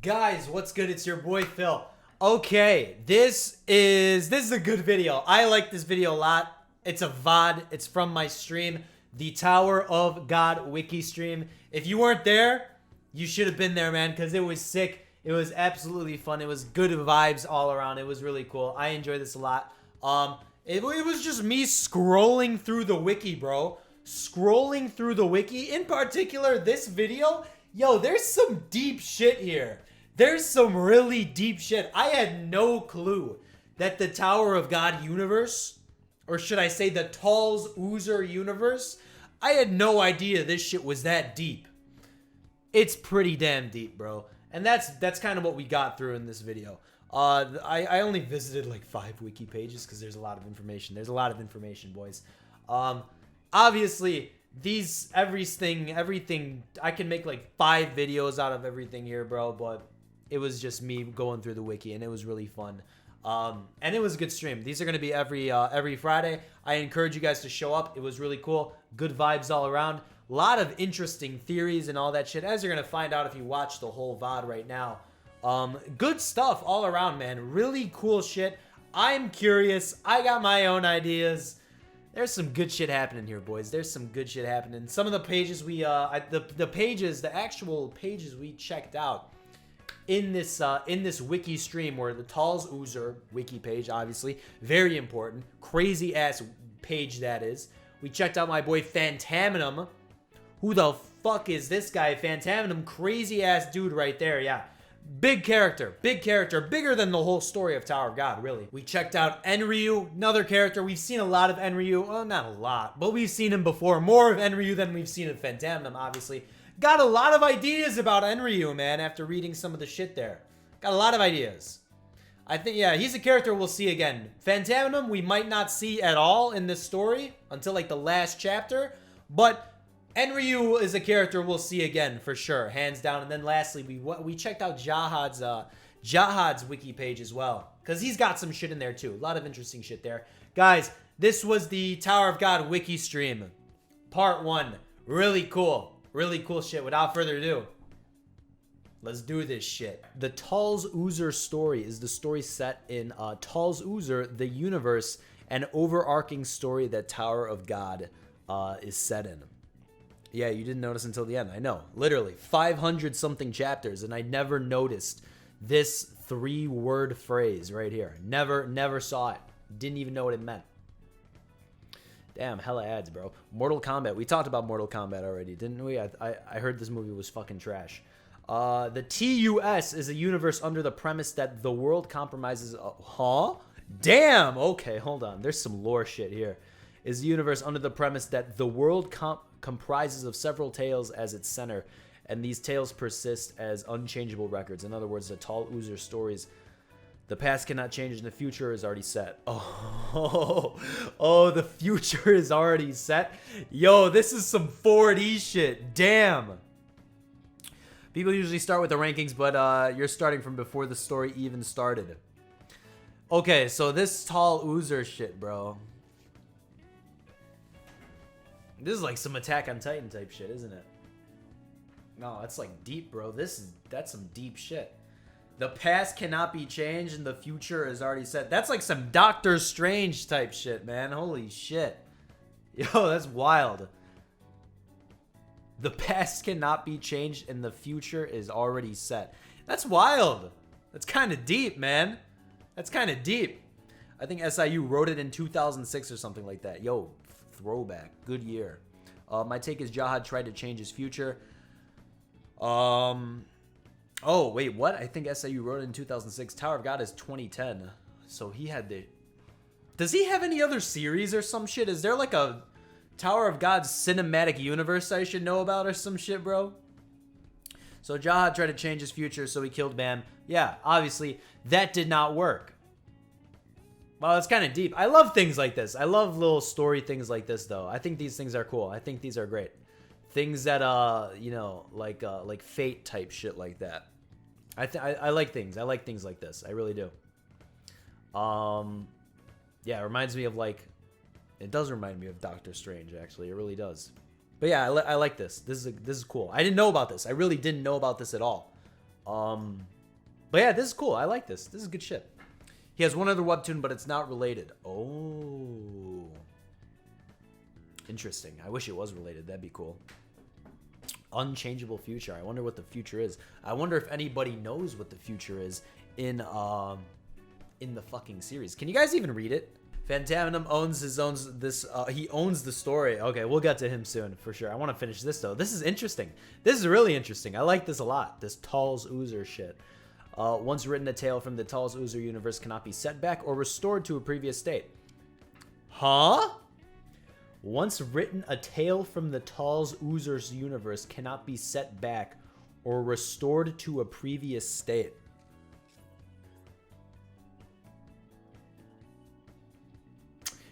Guys, what's good? It's your boy Phil. Okay, this is a good video. I like this video a lot. It's a VOD. It's from my stream, the Tower of God Wiki stream. If you weren't there, you should have been there, man, because it was sick. It was absolutely fun. It was good vibes all around. It was really cool. I enjoyed this a lot. It was just me scrolling through the wiki, bro. Scrolling through the wiki. In particular, this video. Yo, there's some deep shit here. There's some really deep shit. I had no clue that the Tower of God universe, or should I say the Talse Uzer universe, I had no idea this shit was that deep. It's pretty damn deep, bro. And that's kind of what we got through in this video. I only visited like 5 wiki pages because there's a lot of information. There's a lot of information, boys. Obviously, everything, I can make like 5 videos out of everything here, bro, but it was just me going through the wiki, and it was really fun. And it was a good stream. These are going to be every Friday. I encourage you guys to show up. It was really cool. Good vibes all around. A lot of interesting theories and all that shit, as you're going to find out if you watch the whole VOD right now. Good stuff all around, man. Really cool shit. I'm curious. I got my own ideas. There's some good shit happening here, boys. There's some good shit happening. Some of the pages the actual pages we checked out in this wiki stream, were the Talse Uzer wiki page, obviously. Very important. Crazy ass page that is. We checked out my boy Phantaminum. Who the fuck is this guy? Phantaminum, crazy ass dude right there, yeah. Big character, bigger than the whole story of Tower of God, really. We checked out Enryu, another character. We've seen a lot of Enryu. Well, not a lot, but we've seen him before. More of Enryu than we've seen of Phantaminum, obviously. Got a lot of ideas about Enryu, man, after reading some of the shit there. Got a lot of ideas. I think, yeah, he's a character we'll see again. Phantaminum, we might not see at all in this story until, like, the last chapter. But Enryu is a character we'll see again, for sure, hands down. And then lastly, we checked out Jahad's wiki page as well, because he's got some shit in there, too. A lot of interesting shit there. Guys, this was the Tower of God wiki stream. Part 1. Really cool. Really cool shit. Without further ado, let's do this shit. The Talse Uzer Story is the story set in Talse Uzer, the universe, an overarching story that Tower of God is set in. Yeah, you didn't notice until the end. I know. Literally, 500 something chapters, and I never noticed this 3-word phrase right here. Never saw it. Didn't even know what it meant. Damn, hella ads, bro. Mortal Kombat. We talked about Mortal Kombat already, didn't we? I heard this movie was fucking trash. The TUS is a universe under the premise that the world compromises... huh? Damn! Okay, hold on. There's some lore shit here. Is a universe under the premise that the world comprises of several tales as its center, and these tales persist as unchangeable records. In other words, the Talse Uzer stories... The past cannot change and the future is already set. Oh, the future is already set. Yo, this is some 4D shit. Damn. People usually start with the rankings, but you're starting from before the story even started. Okay, so this Talse Uzer shit, bro. This is like some Attack on Titan type shit, isn't it? No, that's like deep, bro. That's some deep shit. The past cannot be changed and the future is already set. That's like some Doctor Strange type shit, man. Holy shit. Yo, that's wild. The past cannot be changed and the future is already set. That's wild. That's kind of deep, man. That's kind of deep. I think SIU wrote it in 2006 or something like that. Yo, throwback. Good year. My take is Jahad tried to change his future. Oh, wait, what? I think SIU wrote it in 2006. Tower of God is 2010. So he had the... Does he have any other series or some shit? Is there like a Tower of God cinematic universe I should know about or some shit, bro? So Jahad tried to change his future, so he killed Bam. Yeah, obviously, that did not work. Well, it's kind of deep. I love things like this. I love little story things like this, though. I think these things are cool. I think these are great. Things that, you know, like Fate type shit like that. I like things. I like things like this. I really do. Yeah, it reminds me of like... It does remind me of Doctor Strange, actually. It really does. But yeah, I like this. This is cool. I didn't know about this. I really didn't know about this at all. But yeah, this is cool. I like this. This is good shit. He has one other webtoon, but it's not related. Oh. Interesting. I wish it was related. That'd be cool. Unchangeable future. I wonder what the future is. I wonder if anybody knows what the future is in the fucking series. Can you guys even read it? Phantaminum he owns the story. Okay, we'll get to him soon for sure. I want to finish this though. This is interesting. This is really interesting. I like this a lot. This Talse Uzer shit. Once written, a tale from the Talse Uzer universe cannot be set back or restored to a previous state. Huh? Once written, a tale from the Talse Uzer's universe cannot be set back or restored to a previous state.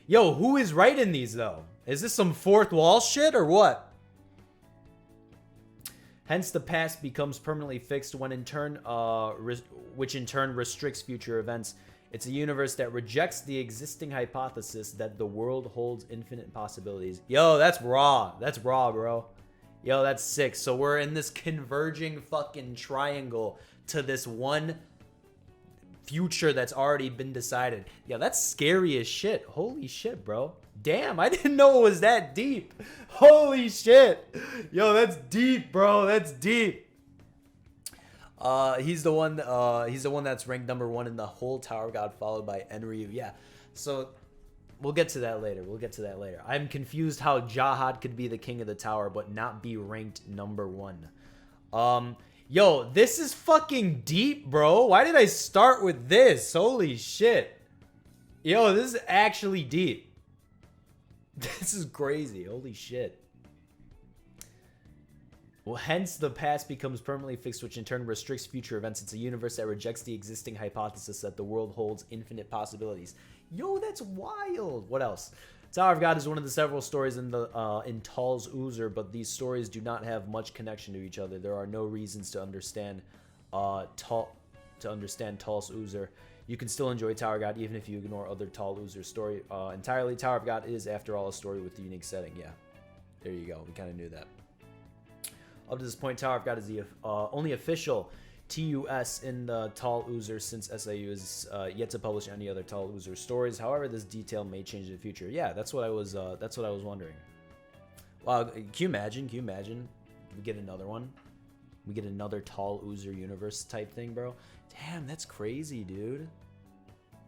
Yo, who is writing these, though? Is this some fourth wall shit or what? Hence, the past becomes permanently fixed when which in turn restricts future events. It's a universe that rejects the existing hypothesis that the world holds infinite possibilities. Yo, that's raw. That's raw, bro. Yo, that's sick. So we're in this converging fucking triangle to this one future that's already been decided. Yeah, that's scary as shit. Holy shit, bro. Damn, I didn't know it was that deep. Holy shit. Yo, that's deep, bro. That's deep. He's the one that's ranked #1 in the whole Tower of God, followed by Enryu. Yeah. So we'll get to that later. I'm confused how Jahad could be the king of the tower but not be ranked #1. Yo, this is fucking deep, bro. Why did I start with this? Holy shit. Yo, this is actually deep. This is crazy. Holy shit. Well, hence the past becomes permanently fixed, which in turn restricts future events. It's a universe that rejects the existing hypothesis that the world holds infinite possibilities. Yo, that's wild. What else? Tower of God is one of the several stories in Talse Uzer, but these stories do not have much connection to each other. There are no reasons to understand Talse Uzer. You can still enjoy Tower of God even if you ignore other Talse Uzer story entirely. Tower of God is, after all, a story with a unique setting. Yeah, there you go. We kind of knew that. Up to this point, Tower of God is the only official TUS in the Talse Uzer, since SAU is yet to publish any other Talse Uzer stories. However, this detail may change in the future. Yeah, that's what I was wondering. Wow, can you imagine? We get another one. We get another Talse Uzer universe type thing, bro. Damn, that's crazy, dude.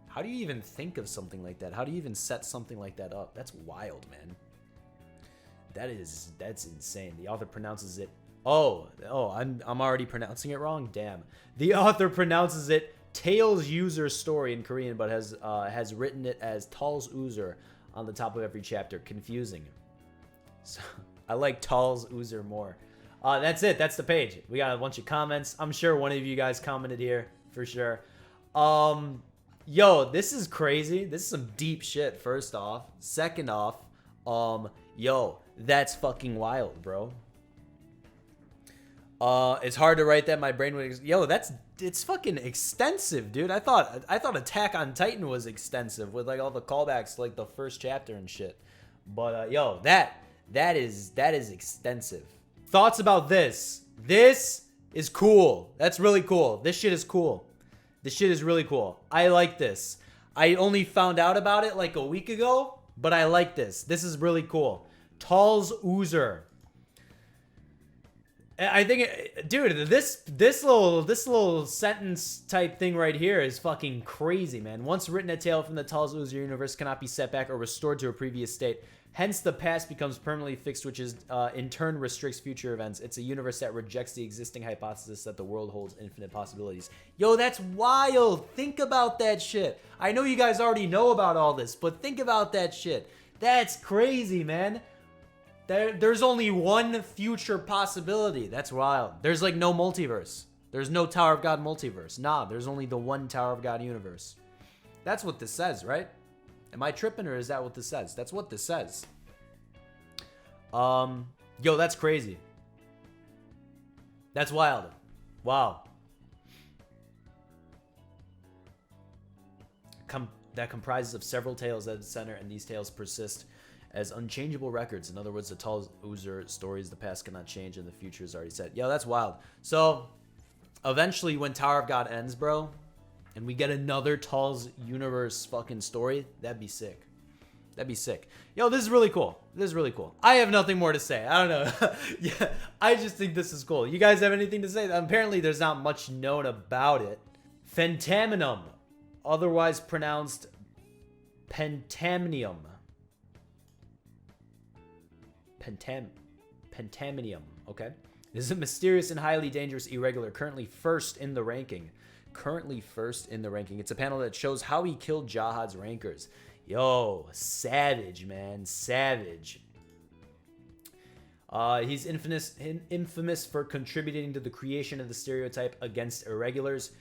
How do you even think of something like that? How do you even set something like that up? That's wild, man. That's insane. The author pronounces it. Oh, I'm already pronouncing it wrong. Damn. The author pronounces it Talse Uzer Story in Korean, but has written it as Talse Uzer on the top of every chapter. Confusing. So I like Talse Uzer more. That's it. That's the page. We got a bunch of comments. I'm sure one of you guys commented here for sure. Yo, this is crazy. This is some deep shit. First off, second off, yo, that's fucking wild, bro. It's hard to write that. My brain would. Yo, it's fucking extensive, dude. I thought Attack on Titan was extensive with like all the callbacks to like the first chapter and shit. But yo, that is extensive. Thoughts about this? This is cool. That's really cool. This shit is cool. This shit is really cool. I like this. I only found out about it like a week ago, but I like this. This is really cool. Talse Uzer. I think, dude, this little sentence type thing right here is fucking crazy, man. Once written, a tale from the Talse Uzer universe cannot be set back or restored to a previous state. Hence, the past becomes permanently fixed, which is in turn restricts future events. It's a universe that rejects the existing hypothesis that the world holds infinite possibilities. Yo, that's wild. Think about that shit. I know you guys already know about all this, but think about that shit. That's crazy, man. There's only one future possibility. That's wild. There's like no multiverse. There's no Tower of God multiverse. Nah, there's only the one Tower of God universe. That's what this says, right? Am I tripping or is that what this says? That's what this says. Yo, that's crazy. That's wild. Wow. That comprises of several tales at its center, and these tales persist as unchangeable records. In other words, the Talse Uzer stories, the past cannot change and the future is already set. Yo, that's wild. So, Eventually, when Tower of God ends, bro, and we get another Talse universe fucking story, that'd be sick. That'd be sick. Yo, this is really cool. This is really cool. I have nothing more to say. I don't know. Yeah, I just think this is cool. You guys have anything to say? Apparently, there's not much known about it. Phantaminum, otherwise pronounced Phantaminum. Phantaminum, okay? This is a mysterious and highly dangerous irregular, currently first in the ranking. It's a panel that shows how he killed Jahad's rankers. Yo, savage, man, savage. He's infamous for contributing to the creation of the stereotype against irregulars.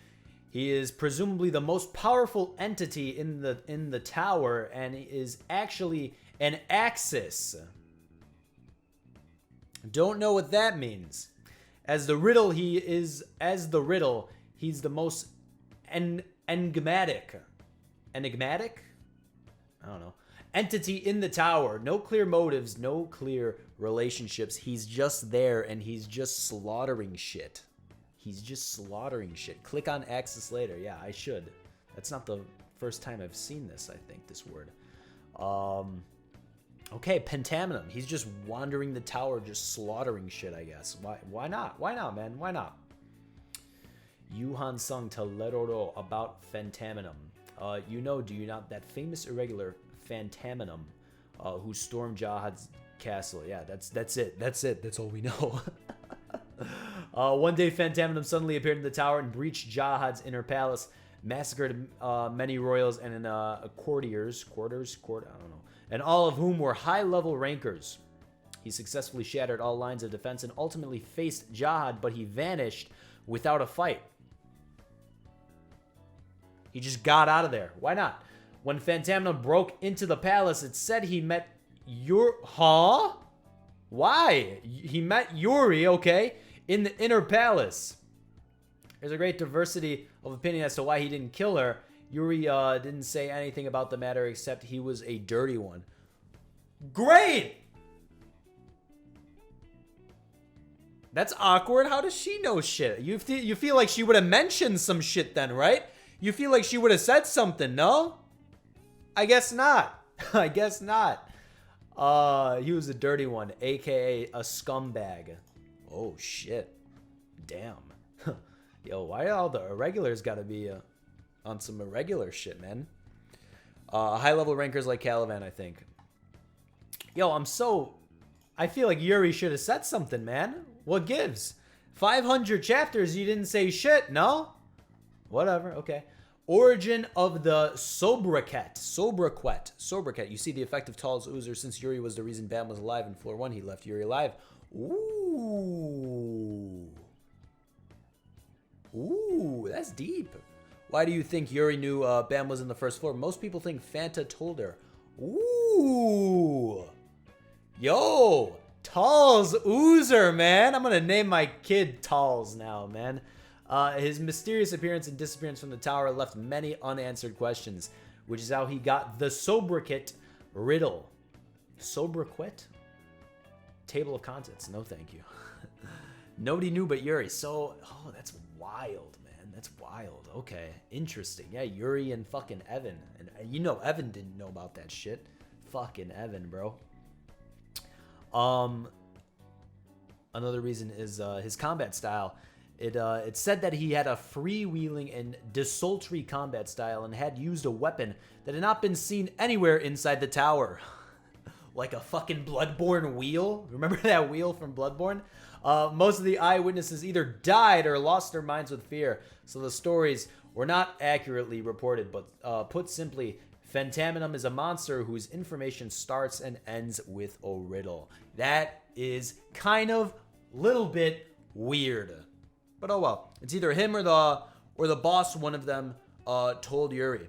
He is presumably the most powerful entity in the tower, and is actually an axis. Don't know what that means. As the riddle, he's the most enigmatic. Enigmatic? I don't know. Entity in the tower. No clear motives, no clear relationships. He's just there and he's just slaughtering shit. Click on Axis later. Yeah, I should. That's not the first time I've seen this, I think, this word. Okay, Phantaminum. He's just wandering the tower, just slaughtering shit, I guess. Why not? Why not, man? Why not? Yuhan Sung to Leroro about Phantaminum. You know, do you not, that famous irregular Phantaminum who stormed Jahad's castle. Yeah, that's it. That's all we know. One day, Phantaminum suddenly appeared in the tower and breached Jahad's inner palace, massacred many royals and courtiers, I don't know, and all of whom were high-level rankers. He successfully shattered all lines of defense and ultimately faced Jahad, but he vanished without a fight. He just got out of there. Why not? When Phantaminum broke into the palace, it said he met Huh? Why? He met Yuri, okay, in the inner palace. There's a great diversity of opinion as to why he didn't kill her. Yuri didn't say anything about the matter except he was a dirty one. Great! That's awkward. How does she know shit? You feel like she would have mentioned some shit then, right? You feel like she would have said something, no? I guess not. I guess not. He was a dirty one, aka a scumbag. Oh, shit. Damn. Yo, why all the irregulars gotta be on some irregular shit, man? High-level rankers like Caliban, I think. Yo, I feel like Yuri should have said something, man. What gives? 500 chapters, you didn't say shit, no? Whatever, okay. Origin of the Sobriquet. You see the effect of Talse Uzer. Since Yuri was the reason Bam was alive in floor 1, he left Yuri alive. Ooh, that's deep. Why do you think Yuri knew Bam was in the first floor? Most people think Phanta told her. Ooh. Yo, Talse Uzer, man. I'm going to name my kid Talse now, man. His mysterious appearance and disappearance from the tower left many unanswered questions, which is how he got the Sobriquet riddle. Sobriquet? Table of contents. No, thank you. Nobody knew but Yuri. So, oh, that's wild, man. That's wild. Okay, interesting. Yeah, Yuri and fucking Evan. And you know Evan didn't know about that shit. Fucking Evan, bro. Another reason is his combat style. It said that he had a freewheeling and desultory combat style and had used a weapon that had not been seen anywhere inside the tower. Like a fucking Bloodborne wheel. Remember that wheel from Bloodborne? Most of the eyewitnesses either died or lost their minds with fear, so the stories were not accurately reported, but put simply, Phantaminum is a monster whose information starts and ends with a riddle. That is kind of little bit weird. But oh well. It's either him or the boss, one of them, told Yuri.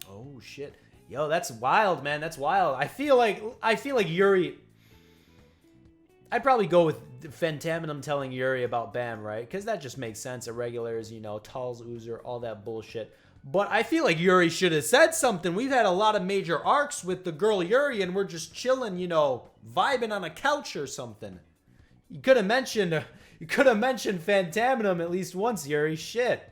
Oh shit. Yo, that's wild, man. That's wild. I feel like Yuri. I'd probably go with Phantaminum telling Yuri about Bam, right? Because that just makes sense. Irregulars, you know, Talse Uzer, all that bullshit. But I feel like Yuri should have said something. We've had a lot of major arcs with the girl Yuri, and we're just chilling, you know, vibing on a couch or something. You could have mentioned You could have mentioned Phantaminum at least once, Yuri. Shit.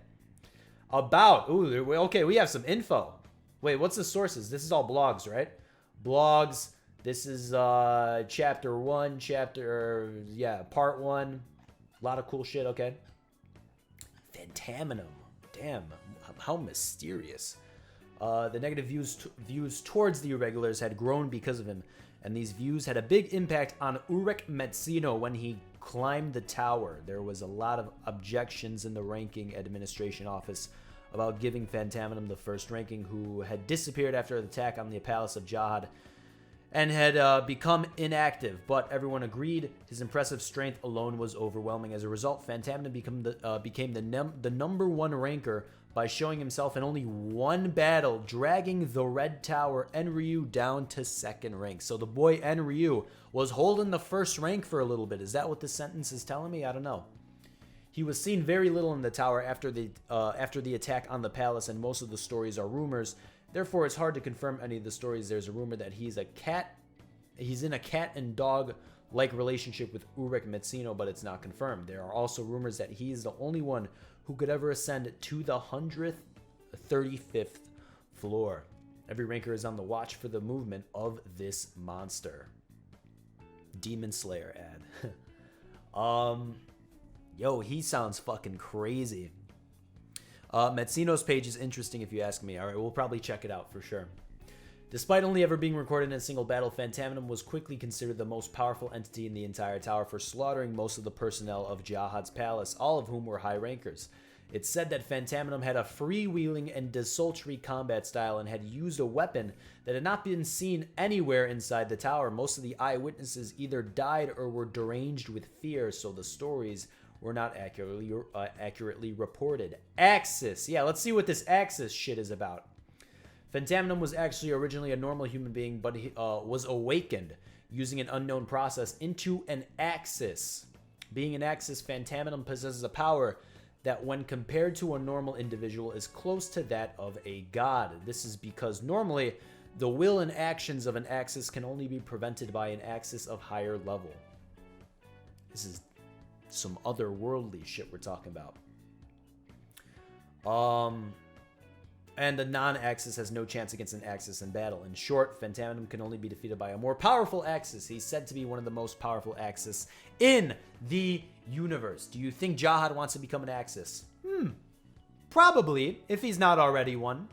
About. Ooh, okay, we have some info. Wait, what's the sources? This is all blogs, right? Blogs. This is chapter 1, part 1. A lot of cool shit, okay. Phantaminum. Damn, how mysterious. The negative views towards the irregulars had grown because of him, and these views had a big impact on Ulrich Metzino when he climbed the tower. There was a lot of objections in the ranking administration office about giving Phantaminum the first ranking, who had disappeared after the attack on the palace of Jahad and had become inactive, but everyone agreed his impressive strength alone was overwhelming. As a result, Phantaminum became the number 1 ranker by showing himself in only one battle, dragging the Red Tower Enryu down to 2nd rank. So the boy Enryu was holding the 1st rank for a little bit. Is that what this sentence is telling me? I don't know. He was seen very little in the tower after the attack on the palace, and most of the stories are rumors. Therefore, it's hard to confirm any of the stories. There's a rumor that he's in a cat and dog-like relationship with Ulrich Metzino, but it's not confirmed. There are also rumors that he is the only one who could ever ascend to the 135th floor. Every ranker is on the watch for the movement of this monster. Demon Slayer ad. Yo, he sounds fucking crazy. Metzino's page is interesting if you ask me. All right, we'll probably check it out for sure. Despite only ever being recorded in a single battle, Phantaminum was quickly considered the most powerful entity in the entire tower for slaughtering most of the personnel of Jahad's palace, all of whom were high rankers. It's said that Phantaminum had a freewheeling and desultory combat style and had used a weapon that had not been seen anywhere inside the tower. Most of the eyewitnesses either died or were deranged with fear, so the stories were not accurately reported. Axis. Yeah, let's see what this Axis shit is about. Phantaminum was actually originally a normal human being, but he was awakened using an unknown process into an Axis. Being an Axis, Phantaminum possesses a power that when compared to a normal individual is close to that of a god. This is because normally the will and actions of an Axis can only be prevented by an Axis of higher level. This is some otherworldly shit we're talking about. And a non-Axis has no chance against an Axis in battle. In short, Phantaminum can only be defeated by a more powerful Axis. He's said to be one of the most powerful Axis in the universe. Do you think Jahad wants to become an Axis? Probably, if he's not already one.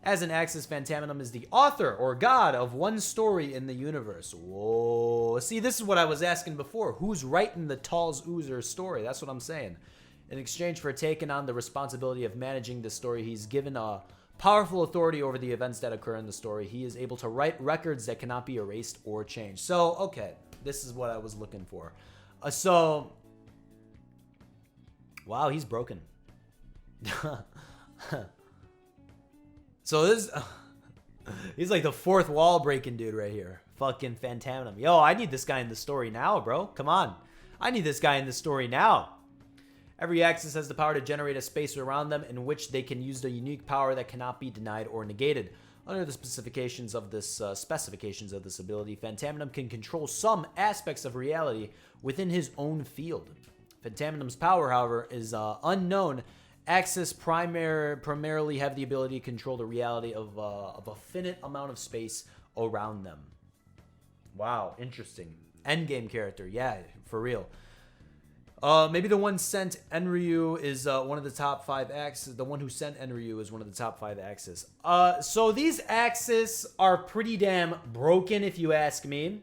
As an Axis, Phantaminum is the author or god of one story in the universe. Whoa. See, this is what I was asking before. Who's writing the Talse Uzer Story? That's what I'm saying. In exchange for taking on the responsibility of managing the story, he's given a powerful authority over the events that occur in the story. He is able to write records that cannot be erased or changed. So, okay, this is what I was looking for. Wow, he's broken. So this, he's like the 4th wall breaking dude right here. Fucking Phantaminum. Yo, I need this guy in the story now, bro. Come on. I need this guy in the story now. Every Axis has the power to generate a space around them in which they can use the unique power that cannot be denied or negated. Under the specifications of this ability, Phantaminum can control some aspects of reality within his own field. Phantaminum's power, however, is unknown. Axis primarily have the ability to control the reality of a finite amount of space around them. Wow, interesting. Endgame character, yeah, for real. Maybe the one sent Enryu is one of the top 5 Axis. The one who sent Enryu is one of the top 5 Axis. So these Axis are pretty damn broken, if you ask me.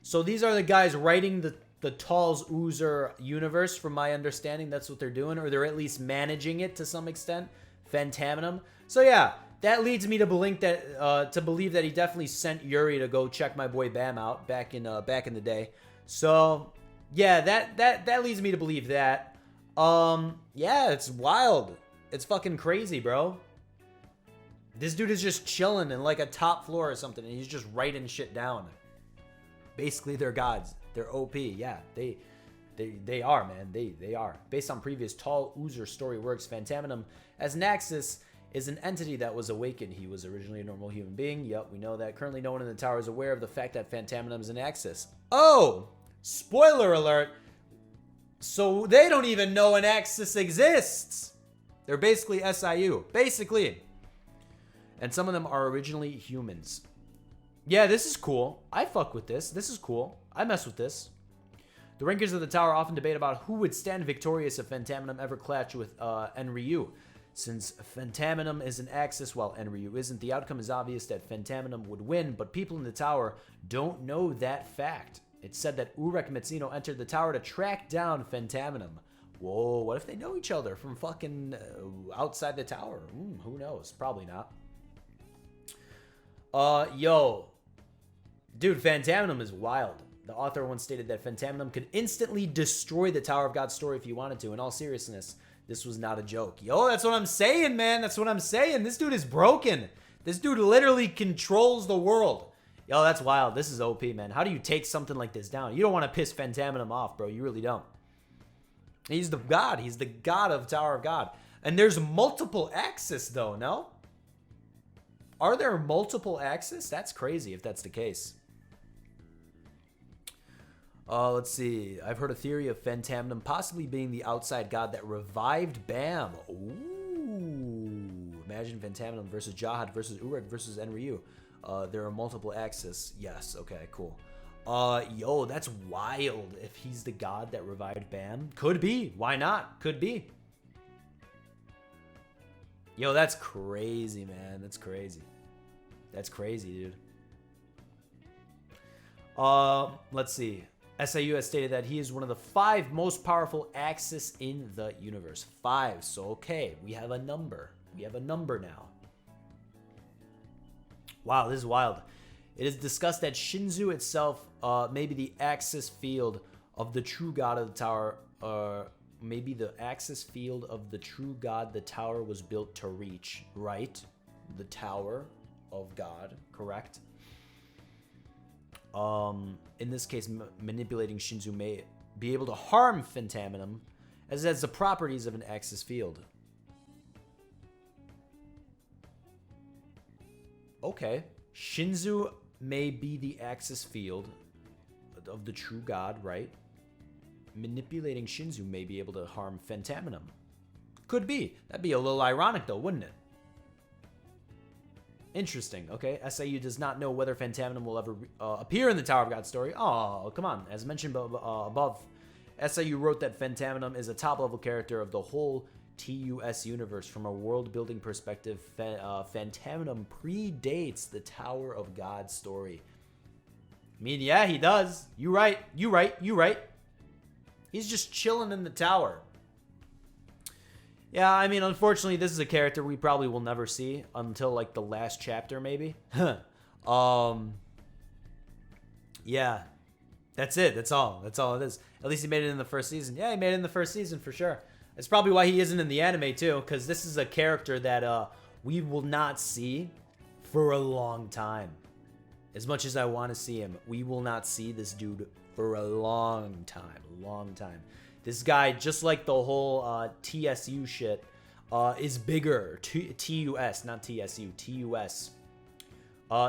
So these are the guys writing the Talse Uzer universe, from my understanding. That's what they're doing, or they're at least managing it to some extent. Phantaminum. So yeah, that leads me to believe that he definitely sent Yuri to go check my boy Bam out back in the day. So yeah, that leads me to believe that. Yeah, it's wild. It's fucking crazy, bro. This dude is just chilling in like a top floor or something, and he's just writing shit down. Basically, they're gods. They're OP. Yeah, they are, man. They are. Based on previous Talse Uzer Story works, Phantaminum as an Axis is an entity that was awakened. He was originally a normal human being. Yep, we know that. Currently, no one in the tower is aware of the fact that Phantaminum is an Axis. Oh! Spoiler alert! So they don't even know an Axis exists. They're basically SIU. Basically. And some of them are originally humans. Yeah, this is cool. I fuck with this. This is cool. I mess with this. The rankers of the tower often debate about who would stand victorious if Phantaminum ever clashed with Enryu. Since Phantaminum is an Axis while Enryu isn't, the outcome is obvious that Phantaminum would win, but people in the tower don't know that fact. It's said that Urek Mitsuno entered the tower to track down Phantaminum. Whoa, what if they know each other from fucking outside the tower? Who knows? Probably not. Yo. Dude, Phantaminum is wild. The author once stated that Phantaminum could instantly destroy the Tower of God story if he wanted to. In all seriousness, this was not a joke. Yo, that's what I'm saying, man. That's what I'm saying. This dude is broken. This dude literally controls the world. Yo, that's wild. This is OP, man. How do you take something like this down? You don't want to piss Phantaminum off, bro. You really don't. He's the god. He's the god of Tower of God. And there's multiple Axis, though, no? Are there multiple Axis? That's crazy if that's the case. Let's see. I've heard a theory of Phantaminum possibly being the outside god that revived Bam. Ooh. Imagine Phantaminum versus Jahad versus Urek versus Enryu. There are multiple Axis. Yes. Okay, cool. Yo, that's wild if he's the god that revived Bam. Could be. Why not? Could be. Yo, that's crazy, man. That's crazy. That's crazy, dude. Let's see. SIU has stated that he is one of the 5 most powerful Axis in the universe. 5. So, okay. We have a number. We have a number now. Wow, this is wild. It is discussed that Shinzu itself may be the Axis field of the true god of the tower. Maybe the Axis field of the true god the tower was built to reach. Right? The Tower of God. Correct? In this case, manipulating Shinzu may be able to harm Phantaminum, as it has the properties of an Axis field. Okay. Shinzu may be the Axis field of the true god, right? Manipulating Shinzu may be able to harm Phantaminum. Could be. That'd be a little ironic, though, wouldn't it? Interesting. Okay. SIU does not know whether Phantaminum will ever appear in the Tower of God story. Oh, come on. As mentioned above, SIU wrote that Phantaminum is a top-level character of the whole TUS universe. From a world-building perspective, Phantaminum predates the Tower of God story. I mean, yeah, he does. You right. You right. You right. He's just chilling in the tower. Yeah, I mean, unfortunately, this is a character we probably will never see until, like, the last chapter, maybe. Yeah. That's it. That's all. That's all it is. At least he made it in the first season. Yeah, he made it in the first season, for sure. That's probably why he isn't in the anime, too, because this is a character that we will not see for a long time. As much as I want to see him, we will not see this dude for a long time. Long time. This guy, just like the whole TSU shit, is bigger. TUS, not TSU. TUS.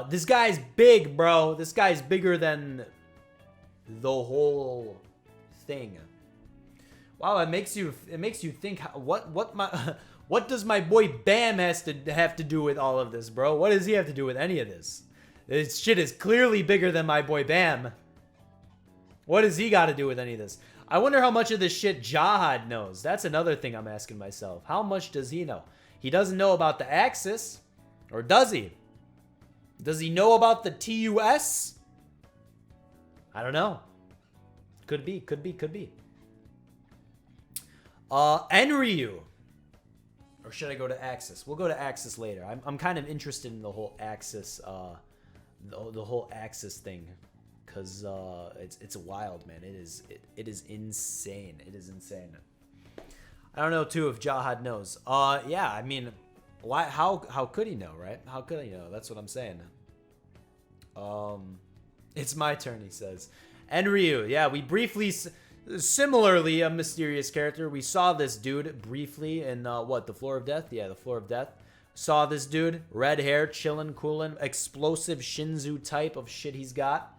This guy's big, bro. This guy's bigger than the whole thing. Wow, it makes you think. What does my boy Bam have to do with all of this, bro? What does he have to do with any of this? This shit is clearly bigger than my boy Bam. What does he got to do with any of this? I wonder how much of this shit Jahad knows. That's another thing I'm asking myself. How much does he know? He doesn't know about the Axis. Or does he? Does he know about the TUS? I don't know. Could be, could be, could be. Enryu. Or should I go to Axis? We'll go to Axis later. I'm kind of interested in the whole Axis, the whole Axis thing. Because it's wild, man. It is insane. It is insane. I don't know too if Jahad knows. Yeah, I mean, why? How could he know, right? How could he know? That's what I'm saying. It's my turn, he says. Enryu, yeah, we briefly, similarly a mysterious character. We saw this dude briefly in what, the Floor of Death? Yeah, the Floor of Death. Saw this dude, red hair, chillin', coolin', explosive Shinzu type of shit he's got.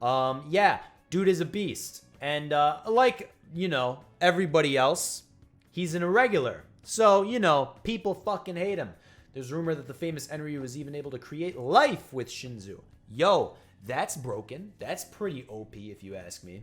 Yeah, dude is a beast. And like you know, everybody else, he's an irregular. So, you know, people fucking hate him. There's rumor that the famous Enryu was even able to create life with Shinzu. Yo, that's broken. That's pretty OP if you ask me.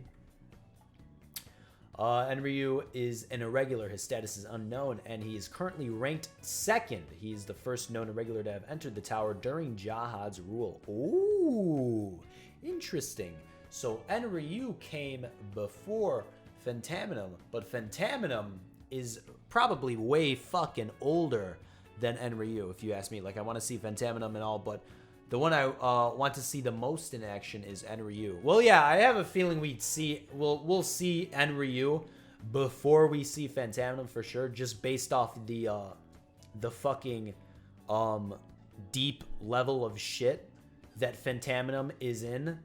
Enryu is an irregular. His status is unknown, and he is currently ranked 2nd. He is the first known irregular to have entered the tower during Jahad's rule. Ooh, interesting. So Enryu came before Phantaminum, but Phantaminum is probably way fucking older than Enryu, if you ask me. Like, I want to see Phantaminum and all, but the one I want to see the most in action is Enryu. Well, yeah, I have a feeling we'll see Enryu before we see Phantaminum for sure, just based off the fucking deep level of shit that Phantaminum is in.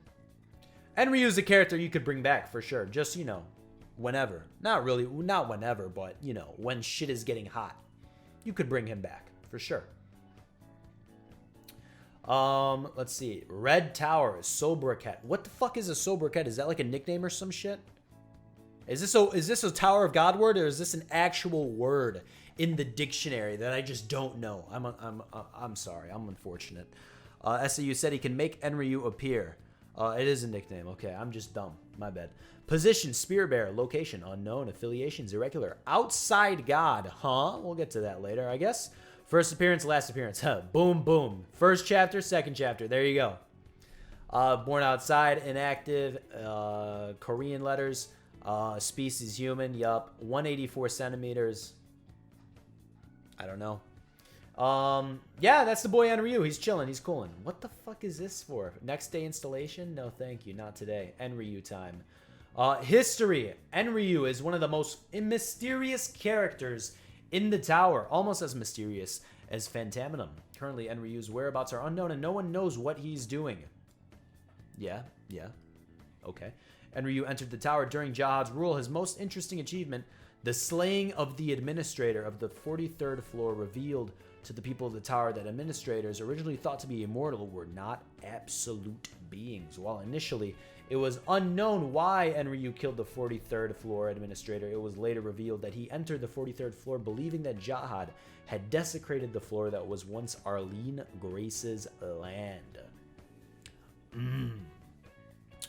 Enryu is a character you could bring back for sure, just, you know, whenever. Not whenever, but, you know, when shit is getting hot. You could bring him back, for sure. Let's see. Red Tower, Sobriquet. What the fuck is a Sobriquet? Is that like a nickname or some shit? Is this a Tower of God word, or is this an actual word in the dictionary that I just don't know? I'm sorry. I'm unfortunate. SAU said he can make Enryu appear. It is a nickname. Okay, I'm just dumb. My bad. Position, Spear Bearer. Location, unknown. Affiliations, irregular. Outside God. Huh? We'll get to that later, I guess. First appearance, last appearance. Huh. Boom, boom. First chapter, second chapter. There you go. Born outside, inactive. Korean letters. Species, human. Yup. 184 centimeters. I don't know. Yeah, that's the boy Enryu. He's chilling. He's cooling. What the fuck is this for? Next day installation? No, thank you. Not today. Enryu time. History. Enryu is one of the most mysterious characters in the tower. Almost as mysterious as Phantaminum. Currently, Enryu's whereabouts are unknown and no one knows what he's doing. Yeah. Okay. Enryu entered the tower during Jahad's rule. His most interesting achievement, the slaying of the administrator of the 43rd floor, revealed to the people of the tower that administrators, originally thought to be immortal, were not absolute beings. While initially it was unknown why Enryu killed the 43rd floor administrator, it was later revealed that he entered the 43rd floor believing that Jahad had desecrated the floor that was once Arlene Grace's land.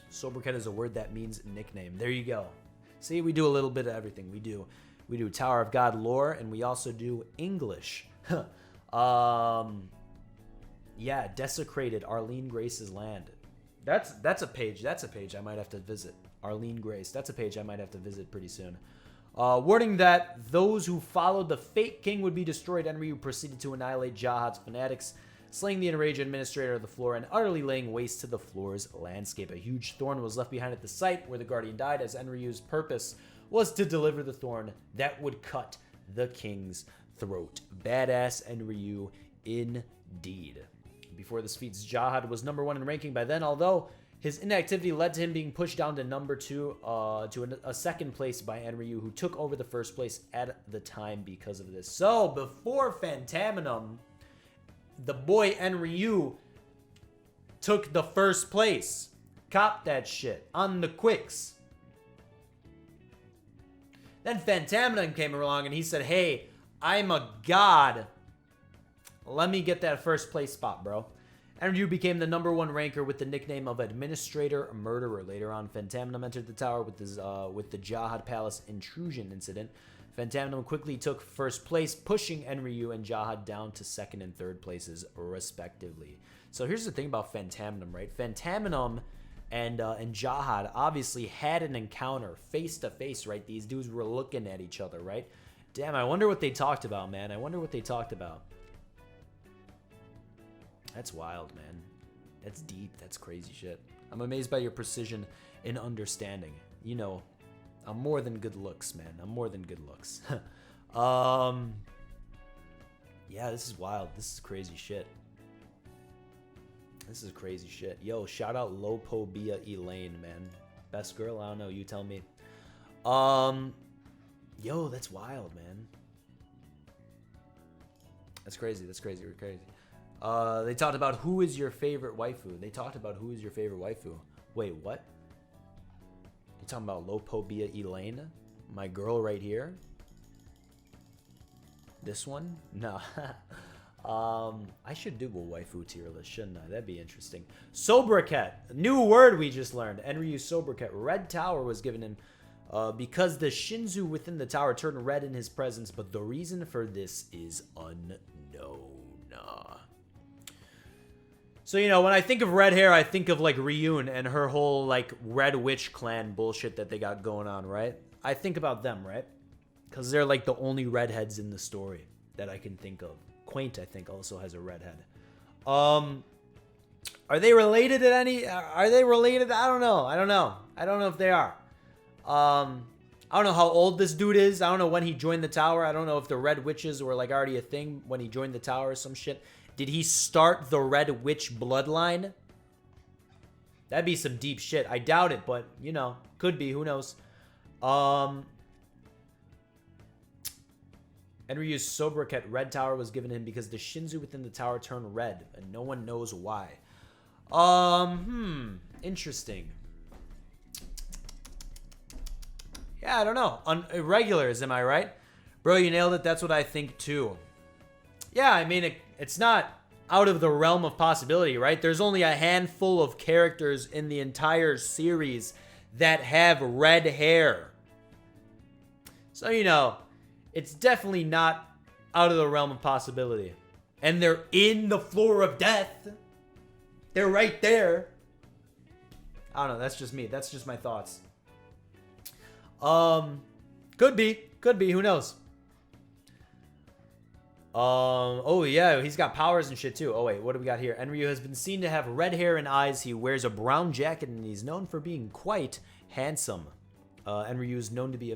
Sobriquet is a word that means nickname. There you go. See, we do a little bit of everything. We do Tower of God lore, and we also do English. Yeah, desecrated Arlene Grace's land. That's a page. That's a page I might have to visit. Arlene Grace. That's a page I might have to visit pretty soon. Warning that those who followed the Fate King would be destroyed. Enryu proceeded to annihilate Jahad's fanatics, slaying the enraged administrator of the floor and utterly laying waste to the floor's landscape. A huge thorn was left behind at the site where the guardian died, as Enryu's purpose was to deliver the thorn that would cut the king's throat. Badass Enryu indeed. Before this feat, Jahad was number 1 in ranking by then, although his inactivity led to him being pushed down to number 2 to a second place by Enryu, who took over the first place at the time because of this. So before Phantaminum, the boy Enryu took the first place. Cop that shit on the quicks. Then Phantaminum came along and he said, hey, I'm a god. Let me get that first place spot, bro. Enryu became the number 1 ranker with the nickname of Administrator Murderer. Later on, Phantaminum entered the tower with the Jahad Palace intrusion incident. Phantaminum quickly took first place, pushing Enryu and Jahad down to 2nd and 3rd places, respectively. So here's the thing about Phantaminum, right? Phantaminum and Jahad obviously had an encounter face to face, right? These dudes were looking at each other, right? Damn, I wonder what they talked about, man. I wonder what they talked about. That's wild, man. That's deep. That's crazy shit. I'm amazed by your precision in understanding. You know, I'm more than good looks, man. I'm more than good looks. Yeah, this is wild. This is crazy shit. This is crazy shit. Yo, shout out Lopobia Elaine, man. Best girl? I don't know. You tell me. Yo, that's wild, man. That's crazy. That's crazy. We're crazy. They talked about who is your favorite waifu. They talked about who is your favorite waifu. Wait, what? You talking about Lopobia Elaine? My girl right here. This one? No. I should do a waifu tier list, shouldn't I? That'd be interesting. Sobriquet. New word we just learned. Enryu Sobriquet. Red Tower was given him because the Shinzu within the tower turned red in his presence, but the reason for this is unknown. So, you know, when I think of red hair, I think of, like, Ryun and her whole, like, Red Witch clan bullshit that they got going on, right? I think about them, right? Because they're, like, the only redheads in the story that I can think of. Quaint, I think, also has a redhead. Are they related at any... Are they related? I don't know. I don't know if they are. I don't know how old this dude is. I don't know when he joined the tower. I don't know if the Red Witches were, like, already a thing when he joined the tower or some shit. Did he start the Red Witch bloodline? That'd be some deep shit. I doubt it, but, you know, could be. Who knows? Enryu's Sobriquet Red Tower was given him because the Shinzu within the tower turned red, and no one knows why. Interesting. Yeah, I don't know. Irregulars, am I right? Bro, you nailed it. That's what I think, too. Yeah, I mean, it's not out of the realm of possibility, right? There's only a handful of characters in the entire series that have red hair. So, you know, it's definitely not out of the realm of possibility. And they're in the floor of death. They're right there. I don't know. That's just me. That's just my thoughts. Could be. Who knows? Oh yeah, he's got powers and shit too. Oh wait, what do we got here? Enryu has been seen to have red hair and eyes. He wears a brown jacket and he's known for being quite handsome. Enryu is known to be a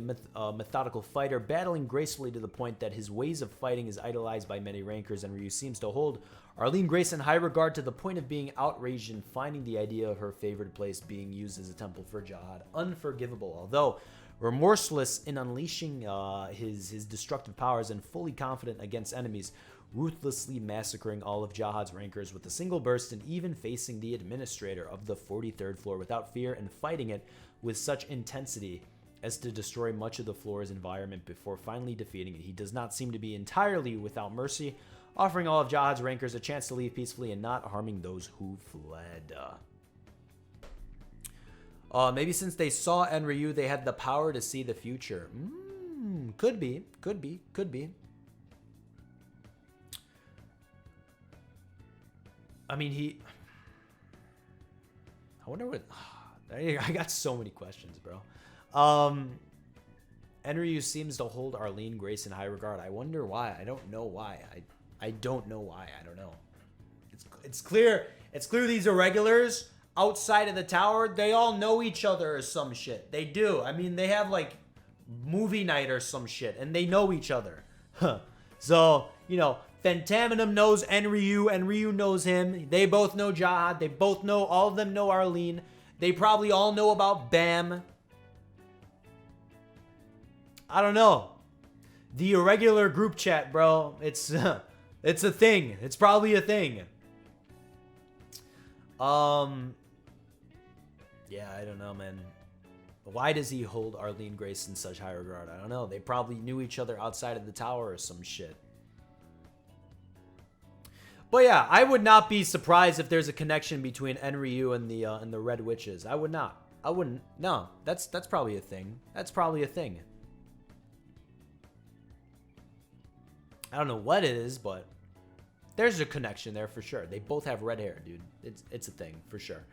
methodical fighter, battling gracefully to the point that his ways of fighting is idolized by many rankers. Enryu seems to hold Arlene Grace in high regard to the point of being outraged and finding the idea of her favorite place being used as a temple for Jahad unforgivable. Although remorseless in unleashing his destructive powers and fully confident against enemies, ruthlessly massacring all of Jahad's rankers with a single burst and even facing the administrator of the 43rd floor without fear and fighting it with such intensity as to destroy much of the floor's environment before finally defeating it. He does not seem to be entirely without mercy, offering all of Jahad's rankers a chance to leave peacefully and not harming those who fled. Maybe since they saw Enryu, they had the power to see the future. Could be. I mean, I wonder what... I got so many questions, bro. Enryu seems to hold Arlene Grace in high regard. I wonder why. I don't know why. I don't know why. I don't know. It's clear. It's clear these irregulars outside of the tower, they all know each other or some shit. They do. I mean, they have like movie night or some shit, and they know each other. So, you know, Phantaminum knows Enryu. Enryu knows him. They both know Jahad. They both know, all of them know Arlene. They probably all know about Bam. I don't know. The irregular group chat, bro. It's a thing. It's probably a thing. Yeah, I don't know, man. Why does he hold Arlene Grace in such high regard? I don't know. They probably knew each other outside of the tower or some shit. But yeah, I would not be surprised if there's a connection between Enryu and the Red Witches. I would not. I wouldn't. No, that's probably a thing. That's probably a thing. I don't know what it is, but there's a connection there for sure. They both have red hair, dude. It's a thing for sure.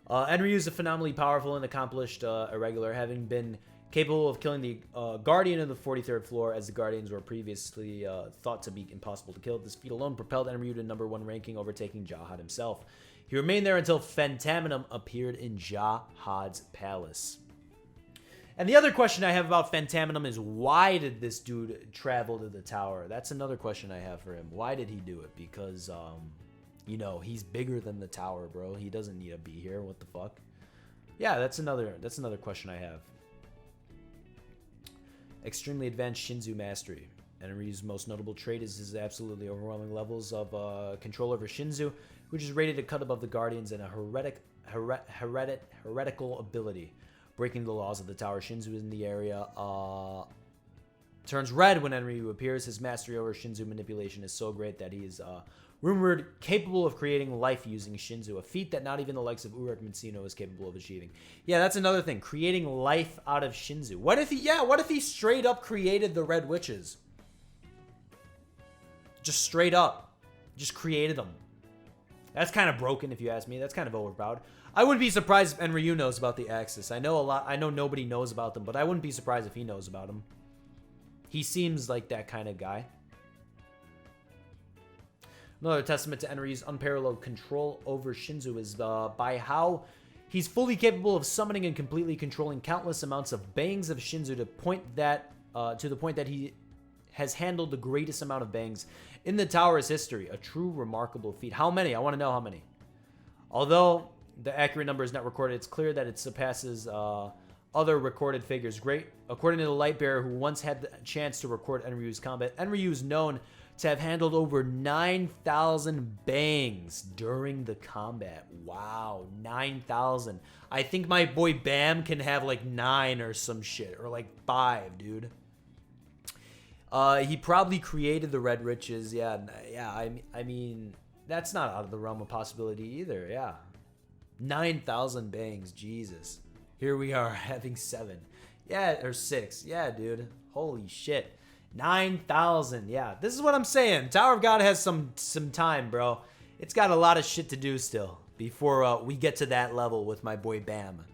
Enryu is a phenomenally powerful and accomplished irregular, having been capable of killing the Guardian of the 43rd floor, as the Guardians were previously thought to be impossible to kill. This feat alone propelled Enryu to #1 ranking, overtaking Jahad himself. He remained there until Phantaminum appeared in Jahad's palace. And the other question I have about Phantaminum is, why did this dude travel to the tower? That's another question I have for him. Why did he do it? Because, you know, he's bigger than the tower, bro. He doesn't need to be here. What the fuck? Yeah, that's another question I have. Extremely advanced Shinzu mastery. Enryu's most notable trait is his absolutely overwhelming levels of control over Shinzu, which is rated a cut above the Guardians, and a heretical ability. breaking the laws of the tower. Shinzu in the area turns red when Enryu appears. His mastery over Shinzu manipulation is so great that he is rumored capable of creating life using Shinzu, a feat that not even the likes of Uraraka Mitsuno is capable of achieving. Yeah, that's another thing. Creating life out of Shinzu. What if he straight up created the Red Witches? Just straight up. Just created them. That's kind of broken, if you ask me. That's kind of overpowered. I wouldn't be surprised if Enryu knows about the Axis. I know nobody knows about them, but I wouldn't be surprised if he knows about them. He seems like that kind of guy. Another testament to Enryu's unparalleled control over Shinzu is by how he's fully capable of summoning and completely controlling countless amounts of bangs of Shinzu to the point that he has handled the greatest amount of bangs in the tower's history. A true remarkable feat. How many? I want to know how many. Although the accurate number is not recorded, it's clear that it surpasses other recorded figures. Great. According to the Lightbearer, who once had the chance to record Enryu's combat, Enryu is known to have handled over 9,000 bangs during the combat. Wow, 9,000. I think my boy Bam can have like 9 or some shit, or like 5, dude. He probably created the Red Riches. Yeah. I mean, that's not out of the realm of possibility either. Yeah, 9,000 bangs. Jesus. Here we are having 7. Yeah, or 6. Yeah, dude. Holy shit. 9,000. Yeah, this is what I'm saying. Tower of God has some time, bro. It's got a lot of shit to do still before we get to that level with my boy Bam.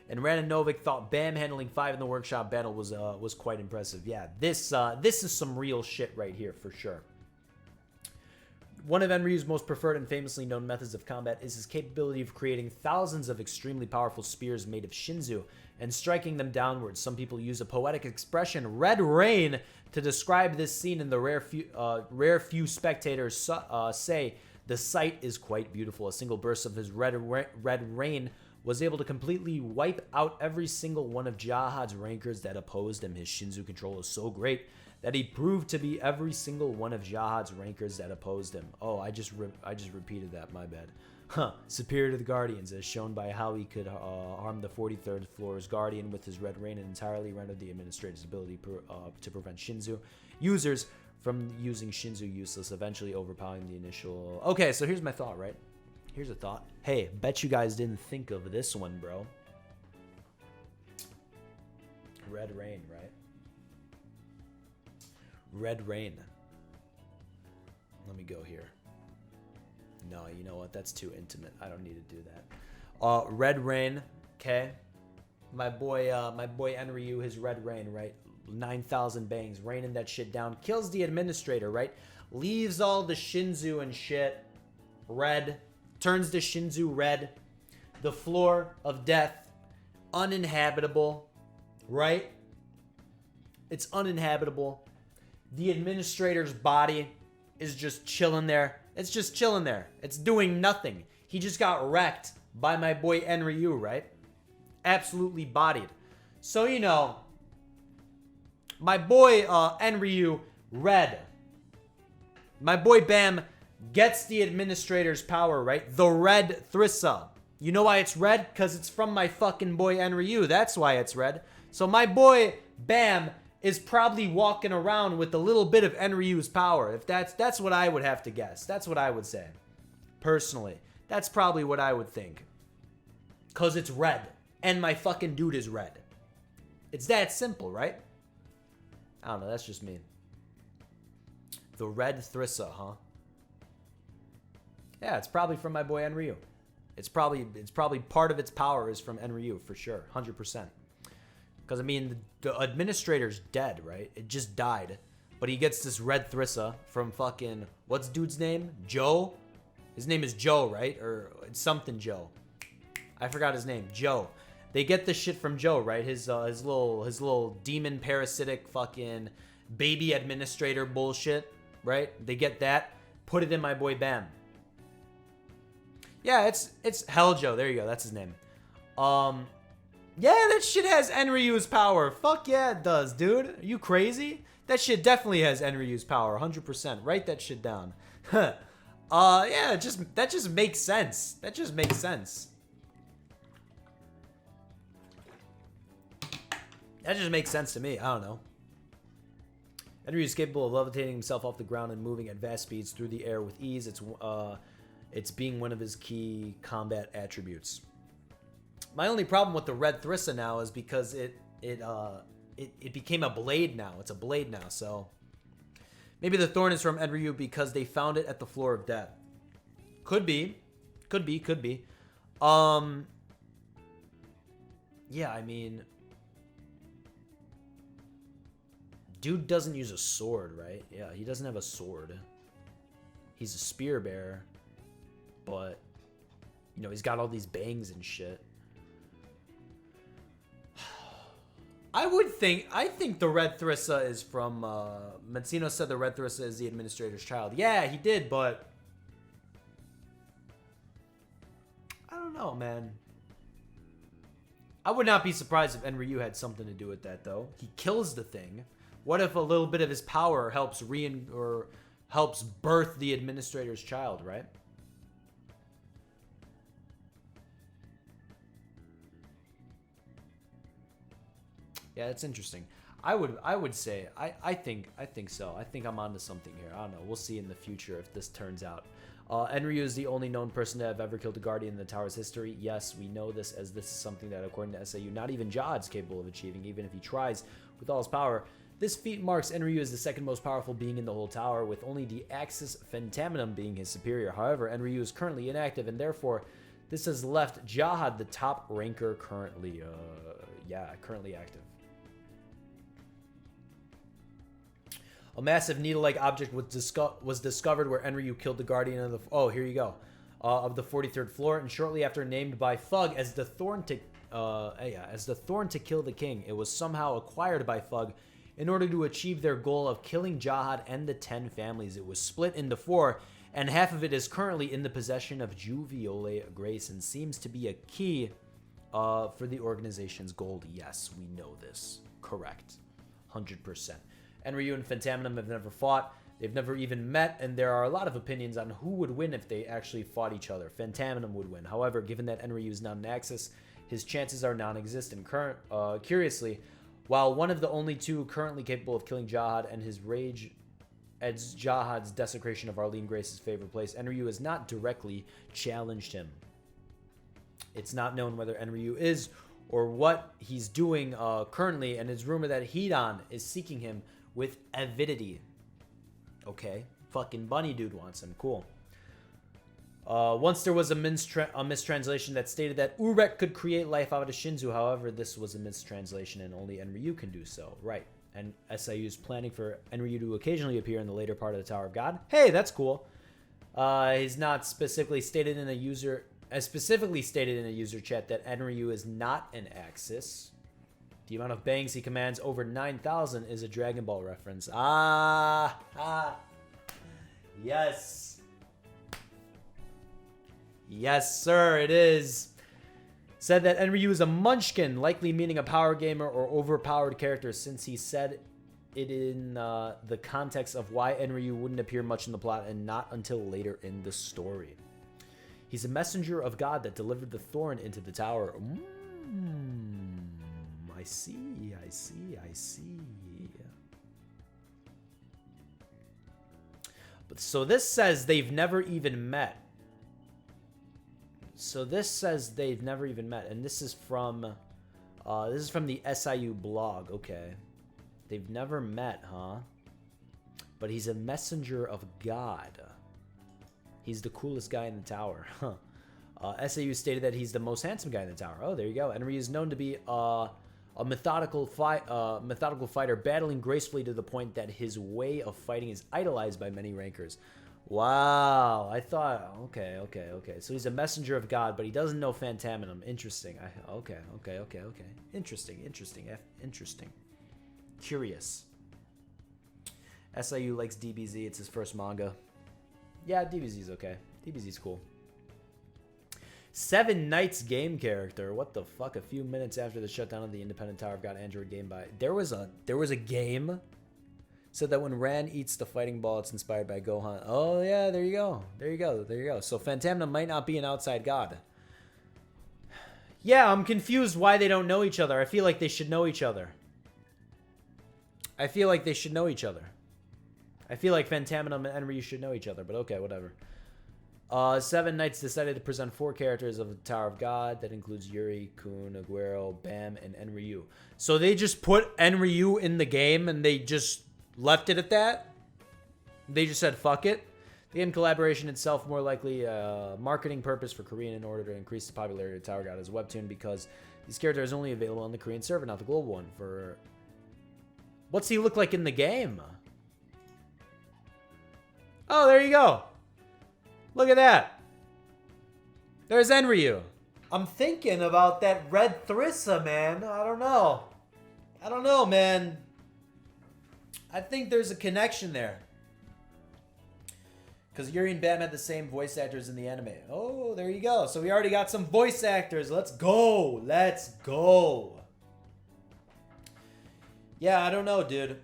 And Ranon Novik thought Bam handling 5 in the workshop battle was quite impressive. Yeah, this is some real shit right here for sure. One of Enryu's most preferred and famously known methods of combat is his capability of creating thousands of extremely powerful spears made of Shinzu and striking them downwards. Some people use a poetic expression, red rain, to describe this scene, and the rare few spectators say the sight is quite beautiful. A single burst of his red rain was able to completely wipe out every single one of Jahad's rankers that opposed him. His Shinzu control is so great that he proved to be every single one of Jahad's rankers that opposed him. Oh, I just repeated that, my bad. Superior to the Guardians, as shown by how he could harm the 43rd floor's Guardian with his red rain and entirely rendered the administrator's ability to prevent Shinzu users from using Shinzu useless, eventually overpowering the initial... Okay, so here's my thought, right? Here's a thought. Hey, bet you guys didn't think of this one, bro. Red rain, right? Red rain. Let me go here. No, you know what? That's too intimate. I don't need to do that. Red rain. Okay. My boy Enryu, his red rain, right? 9,000 bangs, raining that shit down. Kills the administrator, right? Leaves all the Shinzu and shit red. Turns the Shinzu red. The floor of death, uninhabitable, right? It's uninhabitable. The administrator's body is just chilling there. It's just chilling there. It's doing nothing. He just got wrecked by my boy Enryu, right? Absolutely bodied. So, you know, my boy Enryu, red. My boy Bam gets the administrator's power, right? The red Thrissa. You know why it's red? Because it's from my fucking boy Enryu. That's why it's red. So my boy Bam is probably walking around with a little bit of Enryu's power. If that's what I would have to guess. That's what I would say. Personally. That's probably what I would think. Because it's red. And my fucking dude is red. It's that simple, right? I don't know. That's just me. The red Thrissa, huh? Yeah, it's probably from my boy Enryu. It's probably part of its power is from Enryu, for sure. 100%. Because, I mean, the administrator's dead, right? It just died. But he gets this red Thrissa from fucking... What's dude's name? Joe? His name is Joe, right? Or it's something Joe. I forgot his name. Joe. They get this shit from Joe, right? His little demon parasitic fucking baby administrator bullshit, right? They get that. Put it in my boy Bam. Yeah, it's Hell Joe. There you go. That's his name. Yeah, that shit has Enryu's power. Fuck yeah, it does, dude. Are you crazy? That shit definitely has Enryu's power, 100%. Write that shit down. Yeah, that just makes sense. That just makes sense. That just makes sense to me. I don't know. Enryu is capable of levitating himself off the ground and moving at vast speeds through the air with ease. It's being one of his key combat attributes. My only problem with the red Thrissa now is because it became a blade now. It's a blade now, so maybe the thorn is from Enryu because they found it at the floor of death. Could be. Yeah, I mean, dude doesn't use a sword, right? Yeah, he doesn't have a sword. He's a spear bearer, but you know, he's got all these bangs and shit. I think the red Thrissa is from, Mazzino said the red Thrissa is the administrator's child. Yeah, he did, but I don't know, man. I would not be surprised if Enryu had something to do with that, though. He kills the thing. What if a little bit of his power helps helps birth the administrator's child, right? Yeah, that's interesting. I would say I think so. I think I'm onto something here. I don't know. We'll see in the future if this turns out. Enryu is the only known person to have ever killed a guardian in the tower's history. Yes, we know this, as this is something that, according to SAU, not even Jahad's capable of achieving, even if he tries with all his power. This feat marks Enryu as the second most powerful being in the whole tower, with only the Axis Phantaminum being his superior. However, Enryu is currently inactive, and therefore, this has left Jahad the top ranker currently. Currently active. A massive needle-like object was discovered where Enryu killed the guardian of the... Oh, here you go. Of the 43rd floor, and shortly after named by Fug as the thorn to kill the king. It was somehow acquired by Fug in order to achieve their goal of killing Jahad and the 10 families. It was split into 4, and half of it is currently in the possession of Juviole Grace and seems to be a key for the organization's gold. Yes, we know this. Correct. 100%. Enryu and Phantaminum have never fought. They've never even met, and there are a lot of opinions on who would win if they actually fought each other. Phantaminum would win. However, given that Enryu is not an Axis, his chances are non-existent. Curiously, while one of the only two currently capable of killing Jahad and his rage at Jahad's desecration of Arlene Grace's favorite place, Enryu has not directly challenged him. It's not known whether Enryu is or what he's doing currently, and it's rumored that Hidan is seeking him with avidity. Okay. Fucking bunny dude wants him. Cool. Once there was a mistranslation that stated that Urek could create life out of Shinzu. However, this was a mistranslation and only Enryu can do so. Right. And SIU is planning for Enryu to occasionally appear in the later part of the Tower of God. Hey, that's cool. He's not specifically stated in a user... As specifically stated in a user chat that Enryu is not an Axis. The amount of bangs he commands, over 9,000, is a Dragon Ball reference. Yes. Yes, sir, it is. Said that Enryu is a munchkin, likely meaning a power gamer or overpowered character, since he said it in the context of why Enryu wouldn't appear much in the plot and not until later in the story. He's a messenger of God that delivered the thorn into the tower. I see. But so this says they've never even met. And this is from the SIU blog. Okay, they've never met, huh? But he's a messenger of God. He's the coolest guy in the tower. SAU stated that he's the most handsome guy in the tower. Oh, there you go. Enryu is known to be a methodical fighter, battling gracefully to the point that his way of fighting is idolized by many rankers. Wow. I thought, okay. So he's a messenger of God, but he doesn't know Phantaminum. Interesting. Okay. Interesting. Curious. SIU likes DBZ. It's his first manga. Yeah, DBZ's okay. DBZ's cool. 7 Nights game character. What the fuck? A few minutes after the shutdown of the independent Tower of God Android game by... There was a game. Said that when Ran eats the fighting ball, it's inspired by Gohan. Oh, yeah, there you go. So Phantaminum might not be an outside god. Yeah, I'm confused why they don't know each other. I feel like they should know each other. I feel like they should know each other. I feel like Phantaminum and Enryu should know each other, but okay, whatever. Seven Knights decided to present 4 characters of the Tower of God. That includes Yuri, Kun, Aguero, Bam, and Enryu. So they just put Enryu in the game and they just left it at that? They just said, fuck it? The game collaboration itself more likely a marketing purpose for Korean in order to increase the popularity of Tower of God as a webtoon because these characters are only available on the Korean server, not the global one. For what's he look like in the game? Oh, there you go. Look at that. There's Enryu. I'm thinking about that red Thrissa, man. I don't know. I don't know, man. I think there's a connection there. Because Yuri and Bam had the same voice actors in the anime. Oh, there you go. So we already got some voice actors. Let's go. Let's go. Yeah, I don't know, dude.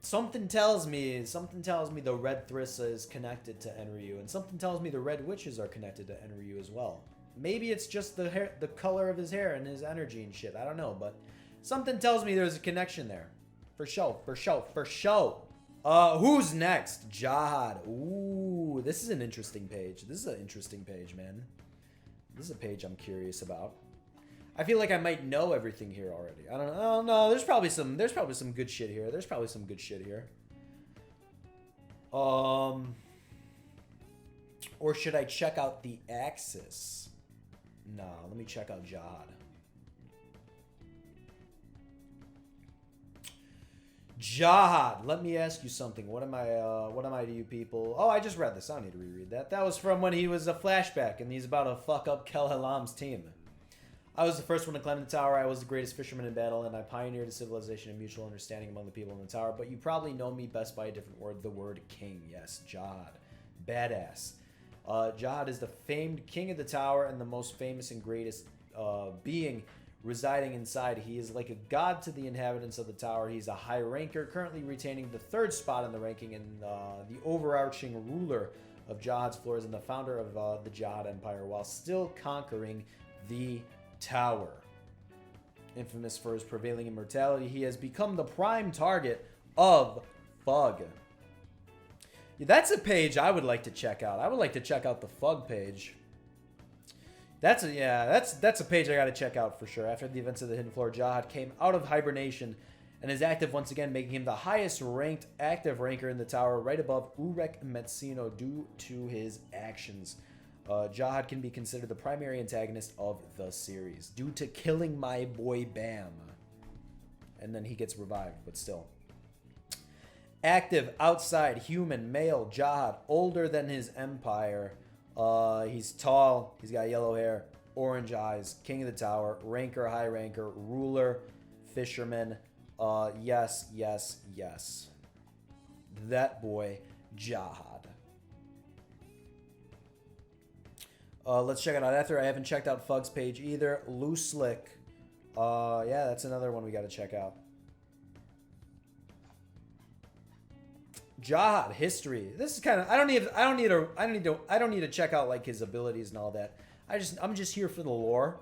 Something tells me the Red Thrissa is connected to Enryu, and something tells me the Red Witches are connected to Enryu as well. Maybe it's just the hair, the color of his hair and his energy and shit. I don't know, but something tells me there's a connection there. For sure, for sure, for sure. Who's next? Jahad. Ooh, this is an interesting page. This is an interesting page, man. This is a page I'm curious about. I feel like I might know everything here already. I don't know. There's probably some good shit here. There's probably some good shit here. Or should I check out the Axis? No, let me check out Jahad. Jahad, let me ask you something. What am I to you people? Oh, I just read this. I don't need to reread that. That was from when he was a flashback, and he's about to fuck up Kel Halam's team. I was the first one to climb the tower. I was the greatest fisherman in battle, and I pioneered a civilization and mutual understanding among the people in the tower. But you probably know me best by a different word, the word king. Yes, Jahad. Badass. Jahad is the famed king of the tower and the most famous and greatest being residing inside. He is like a god to the inhabitants of the tower. He's a high ranker, currently retaining the 3rd spot in the ranking and the overarching ruler of Jahad's floors and the founder of the Jahad Empire, while still conquering the tower. Infamous for his prevailing immortality, he has become the prime target of Fug. Yeah, that's a page I would like to check out. I would like to check out the Fug page. That's a page I gotta check out for sure. After the events of the Hidden Floor, Jahad came out of hibernation and is active once again, making him the highest ranked active ranker in the tower, right above Urek Metsino due to his actions. Jahad can be considered the primary antagonist of the series due to killing my boy Bam. And then he gets revived, but still. Active, outside, human, male, Jahad, older than his empire. He's tall, he's got yellow hair, orange eyes, king of the tower, ranker, high ranker, ruler, fisherman. Yes, yes, yes. That boy, Jahad. Let's check it out after. I haven't checked out Fug's page either. Loose Slick. Yeah, that's another one we got to check out. Jahad history. This is kind of I don't need to check out like his abilities and all that. I'm just here for the lore.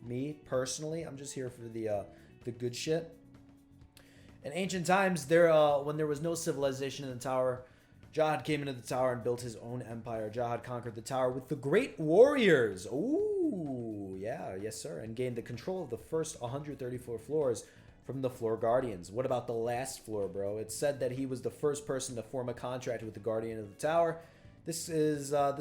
Me personally, I'm just here for the good shit. In ancient times, when there was no civilization in the tower, Jahad came into the tower and built his own empire. Jahad conquered the tower with the great warriors. Ooh, yeah, yes sir, and gained the control of the first 134 floors from the floor guardians. What about the last floor, bro? It's said that he was the first person to form a contract with the guardian of the tower. This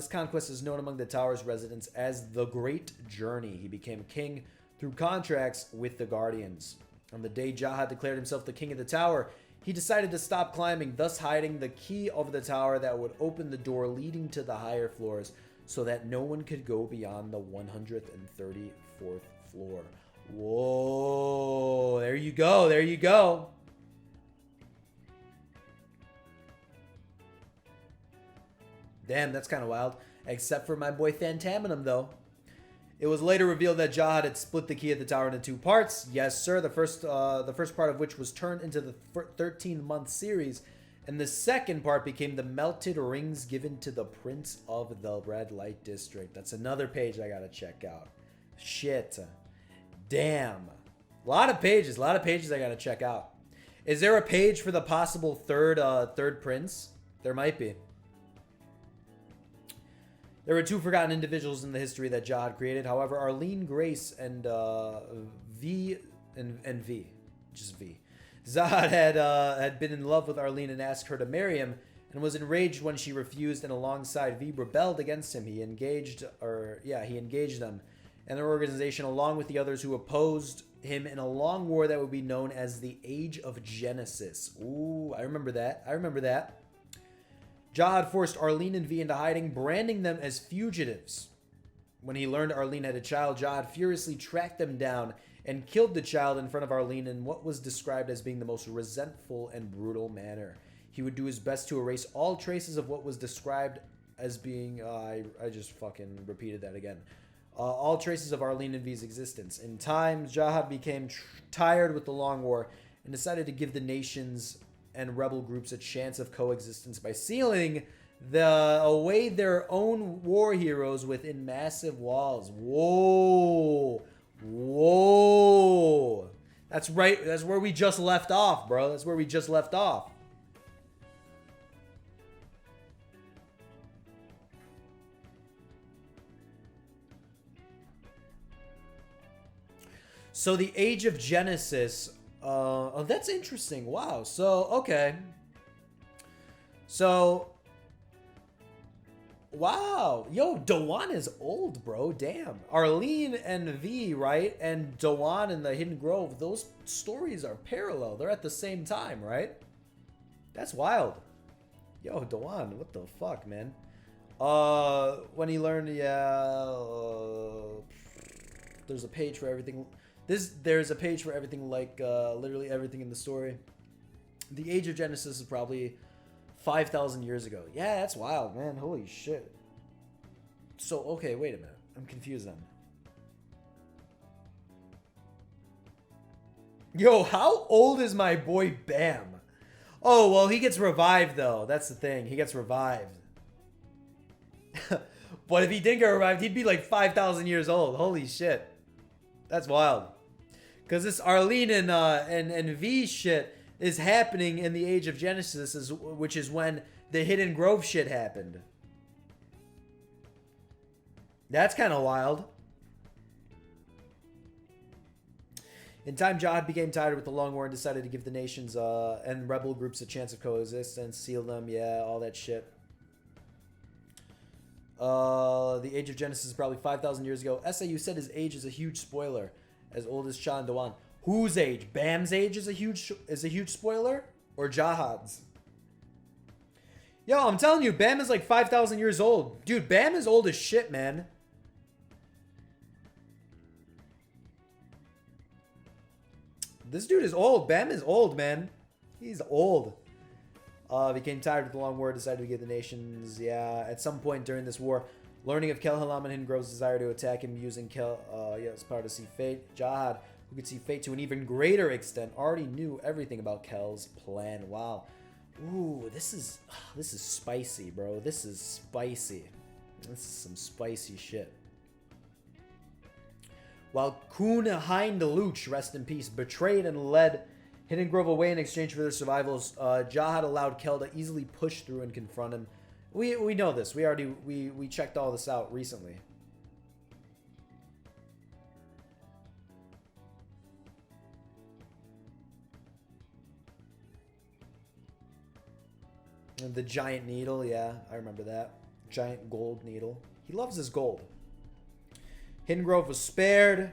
conquest is known among the tower's residents as the Great Journey. He became king through contracts with the guardians. On the day Jahad declared himself the king of the tower, he decided to stop climbing, thus hiding the key of the tower that would open the door leading to the higher floors so that no one could go beyond the 134th floor. Whoa, there you go, there you go. Damn, that's kind of wild. Except for my boy Phantaminum, though. It was later revealed that Jahad had split the key of the tower into 2 parts. Yes, sir. The first part of which was turned into the 13-month series, and the second part became the melted rings given to the Prince of the Red Light District. That's another page I gotta check out. Shit. Damn. A lot of pages. A lot of pages I gotta check out. Is there a page for the possible third prince? There might be. There were two forgotten individuals in the history that Jahad created. However, Arlene Grace and V. Just V. Jahad had been in love with Arlene and asked her to marry him, and was enraged when she refused, and alongside V rebelled against him. He engaged them and their organization along with the others who opposed him in a long war that would be known as the Age of Genesis. Ooh, I remember that. Jahad forced Arlene and V into hiding, branding them as fugitives. When he learned Arlene had a child, Jahad furiously tracked them down and killed the child in front of Arlene in what was described as being the most resentful and brutal manner. He would do his best to erase all traces of what was described as being... I just fucking repeated that again. All traces of Arlene and V's existence. In time, Jahad became tired with the long war and decided to give the nations and rebel groups a chance of coexistence by sealing away their own war heroes within massive walls. Whoa. Whoa. That's right. That's where we just left off, bro. That's where we just left off. So the Age of Genesis, oh, that's interesting. Wow. So, okay. So, wow. Yo, Dawan is old, bro. Damn. Arlene and V, right? And Dawan and the Hidden Grove, those stories are parallel. They're at the same time, right? That's wild. Yo, Dawan, what the fuck, man? When he learned, there's a page for everything. There's a page for everything, like literally everything in the story. The Age of Genesis is probably 5,000 years ago. Yeah, that's wild, man. Holy shit. So, okay, wait a minute. I'm confused then. Yo, how old is my boy Bam? Oh, well, he gets revived, though. That's the thing. He gets revived. But if he didn't get revived, he'd be like 5,000 years old. Holy shit. That's wild. Because this Arlene and V shit is happening in the Age of Genesis, which is when the Hidden Grove shit happened. That's kind of wild. In time, Jahad became tired with the long war and decided to give the nations and rebel groups a chance of coexistence, seal them, yeah, all that shit. The Age of Genesis is probably 5,000 years ago. SAU said his age is a huge spoiler, as old as Cha and Dawan. Whose age? Bam's age is a huge spoiler, or Jahad's? Yo, I'm telling you, Bam is like 5,000 years old. Dude, Bam is old as shit, man. This dude is old. Bam is old, man. He's old. Became tired with the long war, decided to give the nations, at some point during this war, learning of Kel-Halam and Hidden Grove's desire to attack him using as power to see fate. Jahad, who could see fate to an even greater extent, already knew everything about Kel's plan. Wow. Ooh, this is spicy, bro. This is spicy. This is some spicy shit. While Kun Heindeluch, rest in peace, betrayed and led Hidden Grove away in exchange for their survivals, Jahad allowed Kel to easily push through and confront him. We know this. We checked all this out recently. And the giant needle, yeah, I remember that. Giant gold needle. He loves his gold. Hidden Grove was spared,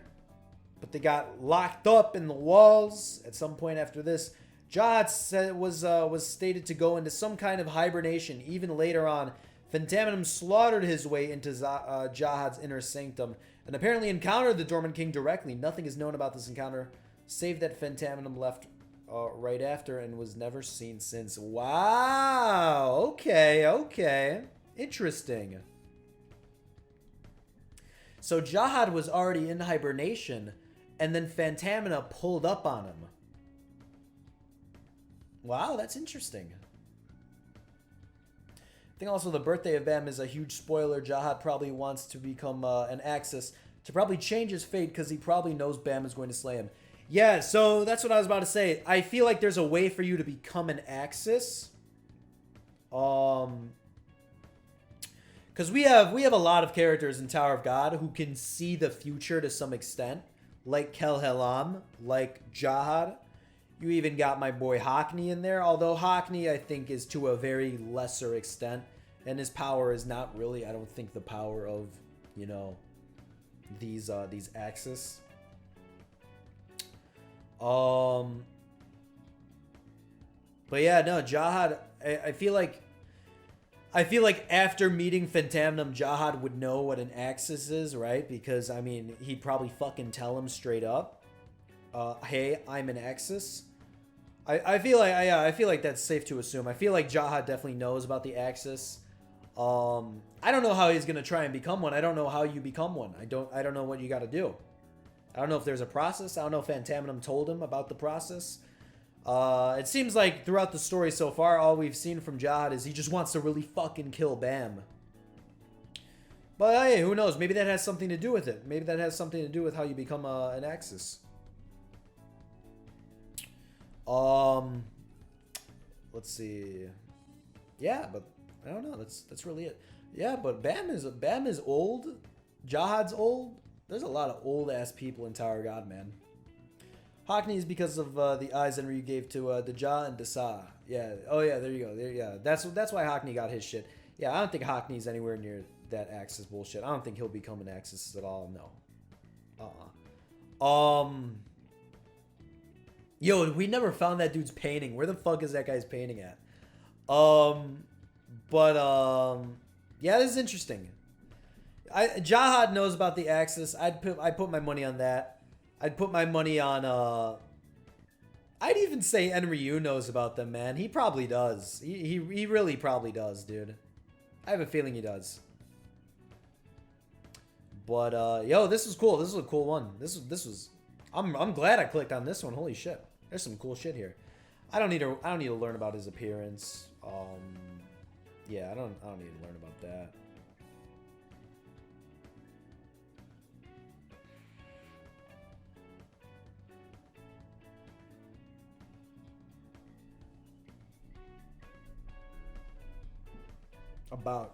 but they got locked up in the walls. At some point after this, Jahad said was stated to go into some kind of hibernation. Even later on, Phantaminum slaughtered his way into Jahad's inner sanctum and apparently encountered the Dormant King directly. Nothing is known about this encounter, save that Phantaminum left right after and was never seen since. Wow. Okay. Interesting. So Jahad was already in hibernation, and then Phantamina pulled up on him. Wow, that's interesting. I think also the birthday of Bam is a huge spoiler. Jahad probably wants to become an Axis to probably change his fate because he probably knows Bam is going to slay him. Yeah, so that's what I was about to say. I feel like there's a way for you to become an Axis. Because we have a lot of characters in Tower of God who can see the future to some extent, like Kelhelam, like Jahad. You even got my boy Hockney in there, although Hockney I think is to a very lesser extent, and his power is not really, I don't think, the power of, you know, these Axis. But yeah, no, Jahad. I feel like after meeting Phantaminum, Jahad would know what an Axis is, right? Because I mean, he'd probably fucking tell him straight up, "Hey, I'm an Axis." I feel like I feel like that's safe to assume. I feel like Jahad definitely knows about the Axis. I don't know how he's gonna try and become one. I don't know how you become one. I don't know what you got to do. I don't know if there's a process. I don't know if Phantaminum told him about the process. It seems like throughout the story so far, all we've seen from Jahad is he just wants to really fucking kill Bam. But hey, who knows? Maybe that has something to do with it. Maybe that has something to do with how you become an Axis. Let's see. Yeah, but I don't know. That's really it. Yeah, but Bam is old. Jahad's old. There's a lot of old ass people in Tower of God, man. Hockney is because of the eyes Enryu gave to Deja and Desa. Yeah. Oh yeah. There you go. Yeah. That's why Hockney got his shit. Yeah. I don't think Hockney's anywhere near that Axis bullshit. I don't think he'll become an Axis at all. No. Yo, we never found that dude's painting. Where the fuck is that guy's painting at? Yeah, this is interesting. Jahad knows about the Axis. I put my money on that. I'd put my money on I'd even say Enryu knows about them, man. He probably does. He really probably does, dude. I have a feeling he does. But yo, this was cool. This was a cool one. This was I'm glad I clicked on this one. Holy shit. There's some cool shit here. I don't need to learn about his appearance. Yeah, I don't need to learn about that.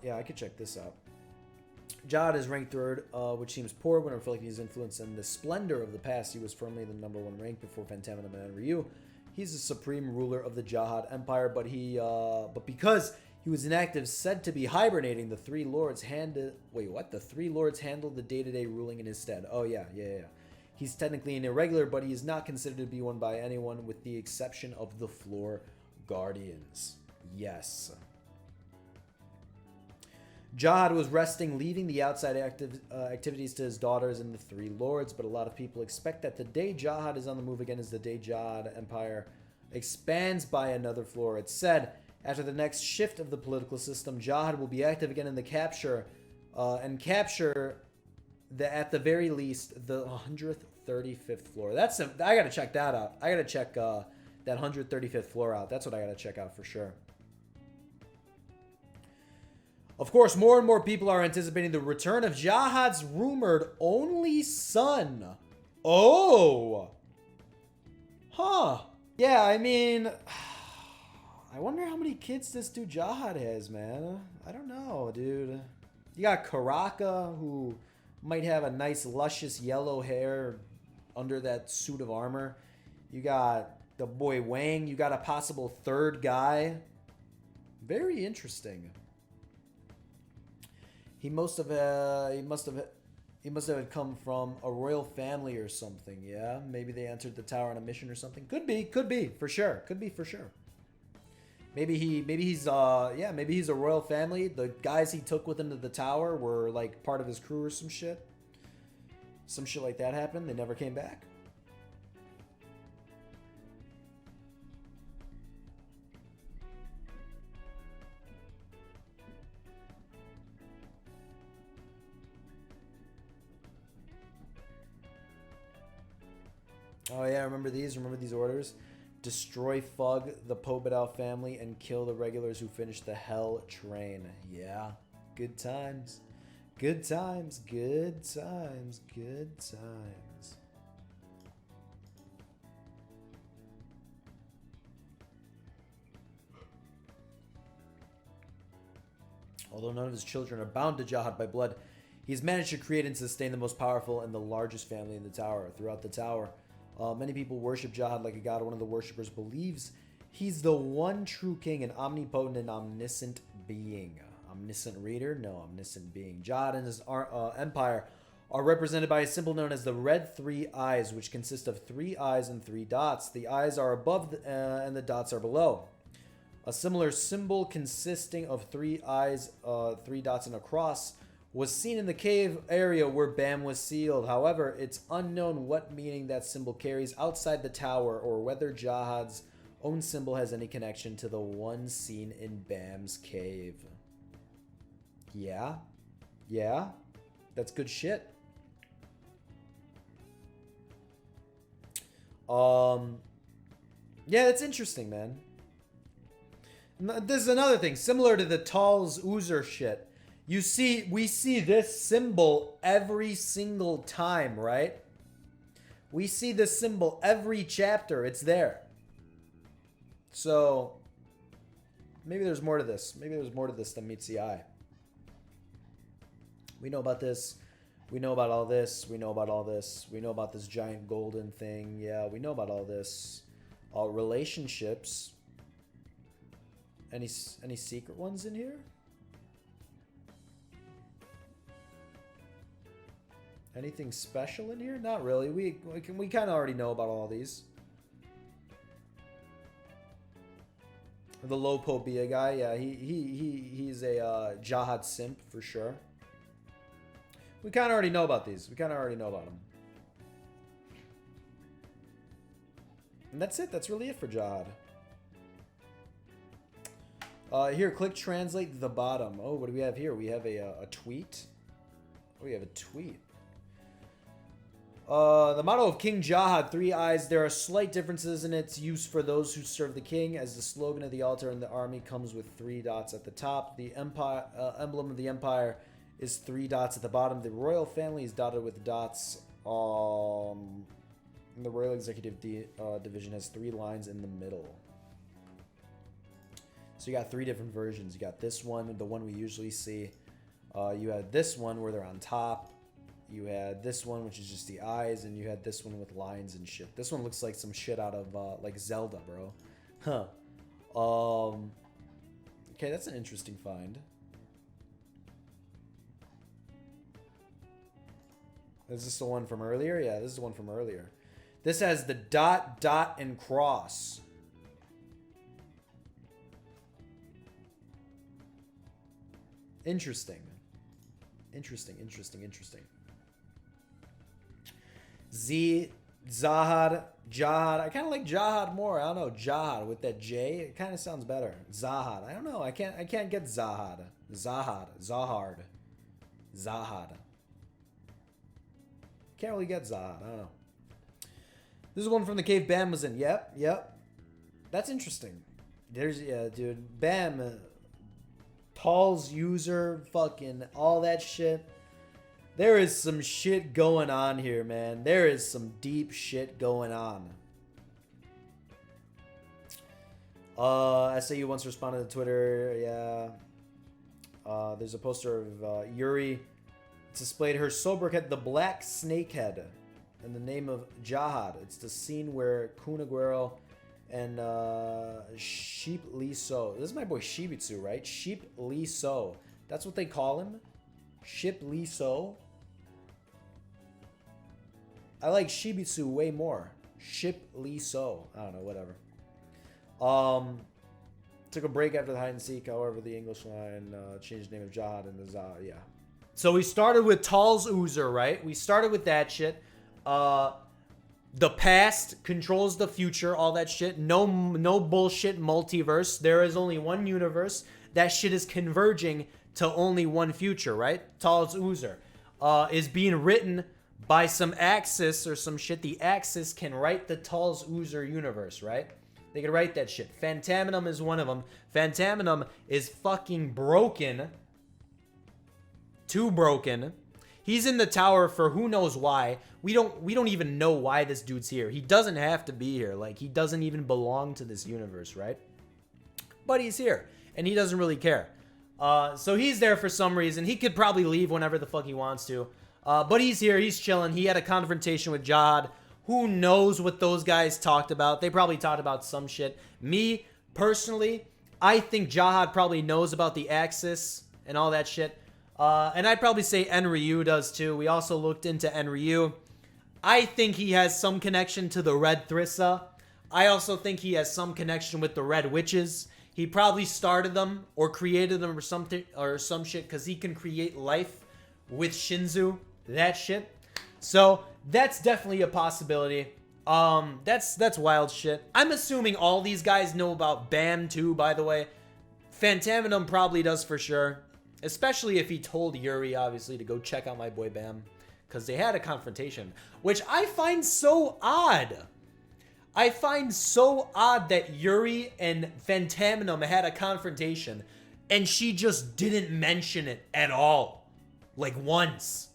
Yeah, I could check this out. Jahad is ranked 3rd, which seems poor when reflecting his influence and the splendor of the past. He was firmly the #1 rank before Phantaminum and Enryu. He's the supreme ruler of the Jahad Empire, but because he was inactive, said to be hibernating, the three lords handled. Wait, what? The three lords handled the day-to-day ruling in his stead. Oh yeah. He's technically an irregular, but he is not considered to be one by anyone, with the exception of the Floor Guardians. Yes. Jahad was resting, leaving the outside activities to his daughters and the three lords, but a lot of people expect that the day Jahad is on the move again is the day Jahad Empire expands by another floor. It's said, after the next shift of the political system, Jahad will be active again in the capture, at the very least, the 135th floor. I gotta check that out. I gotta check that 135th floor out. That's what I gotta check out for sure. Of course, more and more people are anticipating the return of Jahad's rumored only son. Oh! Huh. Yeah, I mean, I wonder how many kids this dude Jahad has, man. I don't know, dude. You got Karaka, who might have a nice, luscious yellow hair under that suit of armor. You got the boy Wang. You got a possible 3rd guy. Very interesting. He must have come from a royal family or something. Yeah, maybe they entered the tower on a mission or something. Could be for sure. Maybe he's a royal family. The guys he took with him to the tower were like part of his crew or some shit. Some shit like that happened. They never came back. Oh yeah, remember these orders? Destroy Fug, the Pobedal family, and kill the regulars who finished the Hell Train. Yeah, good times. Good times. Although none of his children are bound to Jahad by blood, he's managed to create and sustain the most powerful and the largest family in the tower. Throughout the tower, many people worship Jahad like a god. One of the worshippers believes he's the one true king, an omnipotent and omniscient being. Omniscient reader? No, omniscient being. Jahad and his empire are represented by a symbol known as the red three eyes, which consist of 3 eyes and 3 dots. The eyes are above and the dots are below. A similar symbol consisting of 3 eyes, 3 dots, and a cross was seen in the cave area where Bam was sealed. However, it's unknown what meaning that symbol carries outside the tower or whether Jahad's own symbol has any connection to the one seen in Bam's cave. Yeah? Yeah? That's good shit. Yeah, it's interesting, man. This is another thing, similar to the Talse Uzer shit. We see this symbol every single time, right? We see this symbol every chapter. It's there. So, maybe there's more to this. Maybe there's more to this than meets the eye. We know about this. We know about all this. We know about all this. We know about this giant golden thing. Yeah, we know about all this. Relationships. Any secret ones in here? Anything special in here? Not really. We kind of already know about all these. The Lopobia guy, yeah, he's a Jahad simp for sure. We kind of already know about these. We kind of already know about them. And that's it. That's really it for Jahad. Here, click translate at the bottom. Oh, what do we have here? We have a tweet. Oh, we have a tweet. The motto of King Jahad, 3 eyes. There are slight differences in its use for those who serve the king, as the slogan of the altar and the army comes with 3 dots at the top. The empire emblem of the empire is 3 dots at the bottom. The royal family is dotted with dots. And the royal executive division has 3 lines in the middle. So you got 3 different versions. You got this one, the one we usually see. You had this one where they're on top. You had this one, which is just the eyes, and you had this one with lines and shit. This one looks like some shit out of like Zelda, bro. Huh. Okay, that's an interesting find. Is this the one from earlier? Yeah, this is the one from earlier. This has the dot, dot, and cross. Interesting. Interesting. Jahad. I kind of like Jahad more. I don't know, Jahad with that J. It kind of sounds better. Jahad. I don't know. I can't get Jahad. Zahard. Can't really get Jahad. I don't know. This is one from the cave Bam was in. Yep. That's interesting. There's, yeah, dude. Bam. Talse Uzer, fucking all that shit. There is some shit going on here, man. There is some deep shit going on. SAU once responded to Twitter. Yeah. There's a poster of Yuri. It's displayed her sobriquet, the Black Snakehead, in the name of Jahad. It's the scene where Kunaguero and Sheep Lee So. This is my boy Shibitsu, right? Sheep Lee So. That's what they call him? Sheep Lee So. I like Shibitsu way more. Sheep Lee So. I don't know, whatever. Took a break after the hide and seek, however, the English line changed the name of Jahad and the yeah. So we started with Talse Uzer, right? We started with that shit. The past controls the future, all that shit. No bullshit multiverse. There is only one universe. That shit is converging to only one future, right? Talse Uzer is being written by some Axis or some shit. The Axis can write the Talse Uzer universe, right? They can write that shit. Phantaminum is one of them. Phantaminum is fucking broken. Too broken. He's in the tower for who knows why. We don't even know why this dude's here. He doesn't have to be here. Like, he doesn't even belong to this universe, right? But he's here, and he doesn't really care. So he's there for some reason. He could probably leave whenever the fuck he wants to. But he's here. He's chilling. He had a confrontation with Jahad. Who knows what those guys talked about? They probably talked about some shit. Me, personally, I think Jahad probably knows about the Axis and all that shit. And I'd probably say Enryu does too. We also looked into Enryu. I think he has some connection to the Red Thrissa. I also think he has some connection with the Red Witches. He probably started them or created them or something or some shit because he can create life with Shinzu. That shit. So that's definitely a possibility. That's wild shit. I'm assuming all these guys know about Bam too, by the way. Phantaminum probably does for sure. Especially if he told Yuri, obviously, to go check out my boy Bam. Because they had a confrontation. Which I find so odd. I find so odd that Yuri and Phantaminum had a confrontation. And she just didn't mention it at all. Like once.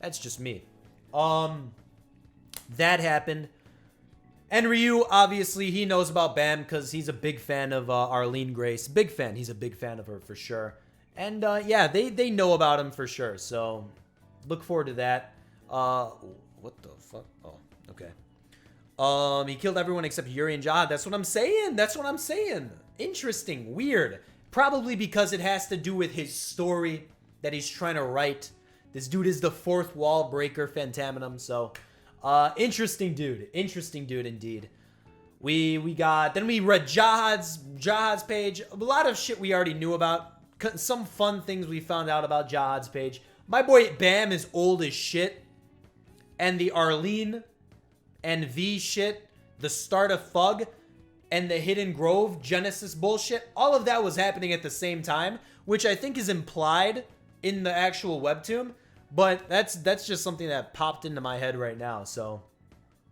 That's just me. That happened. Enryu, obviously, he knows about Bam because he's a big fan of Arlene Grace. Big fan. He's a big fan of her for sure. And yeah, they know about him for sure. So look forward to that. What the fuck? Oh, okay. He killed everyone except Yuri and Jahad. That's what I'm saying. That's what I'm saying. Interesting. Weird. Probably because it has to do with his story that he's trying to write. This dude is the fourth wall breaker, Phantaminum. So interesting dude. Interesting dude indeed. We read Jahad's page. A lot of shit we already knew about. Some fun things we found out about Jahad's page. My boy Bam is old as shit. And the Arlene and V shit, the start of Thug, and the Hidden Grove Genesis bullshit, all of that was happening at the same time, which I think is implied in the actual webtoon. But that's just something that popped into my head right now. So,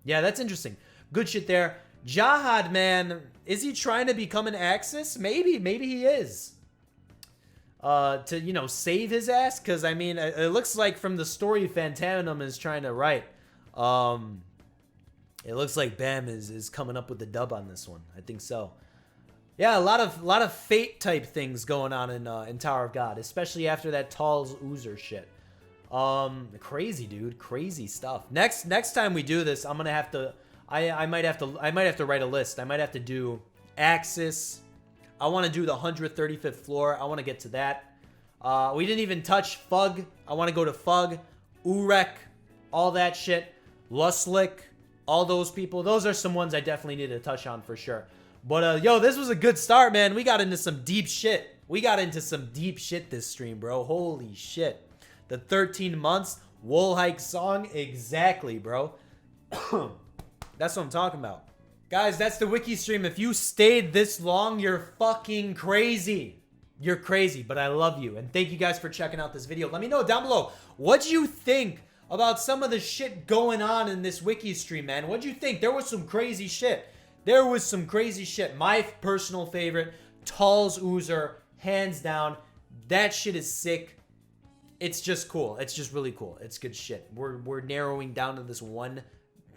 yeah, that's interesting. Good shit there. Jahad, man, is he trying to become an Axis? Maybe he is. To, you know, save his ass? Because, I mean, it looks like from the story Phantaminum is trying to write, it looks like Bam is coming up with the dub on this one. I think so. Yeah, a lot of fate type things going on in Tower of God, especially after that Talse Uzer shit. Crazy, dude. Crazy stuff. Next time we do this, I'm gonna have to I might have to write a list. I might have to do Axis. I want to do the 135th floor. I want to get to that. We didn't even touch Fug. I want to go to Fug, Urek, all that shit. Luslik, all those people. Those are some ones I definitely need to touch on for sure. But, yo, this was a good start, man. We got into some deep shit. We got into some deep shit this stream, bro. Holy shit. The 13 months, Wool Hike song. Exactly, bro. That's what I'm talking about. Guys, that's the wiki stream. If you stayed this long, you're fucking crazy. You're crazy, but I love you. And thank you guys for checking out this video. Let me know down below, what you think about some of the shit going on in this wiki stream, man? What'd you think? There was some crazy shit. There was some crazy shit. My personal favorite, Talse Uzer, hands down. That shit is sick. It's just cool. It's just really cool. It's good shit. We're narrowing down to this one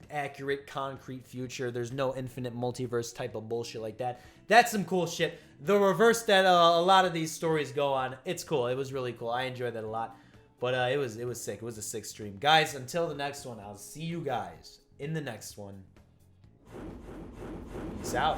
accurate, concrete future. There's no infinite multiverse type of bullshit like that. That's some cool shit. The reverse that a lot of these stories go on, it's cool. It was really cool. I enjoyed that a lot. But it was sick. It was a sick stream. Guys, until the next one, I'll see you guys in the next one. Peace out.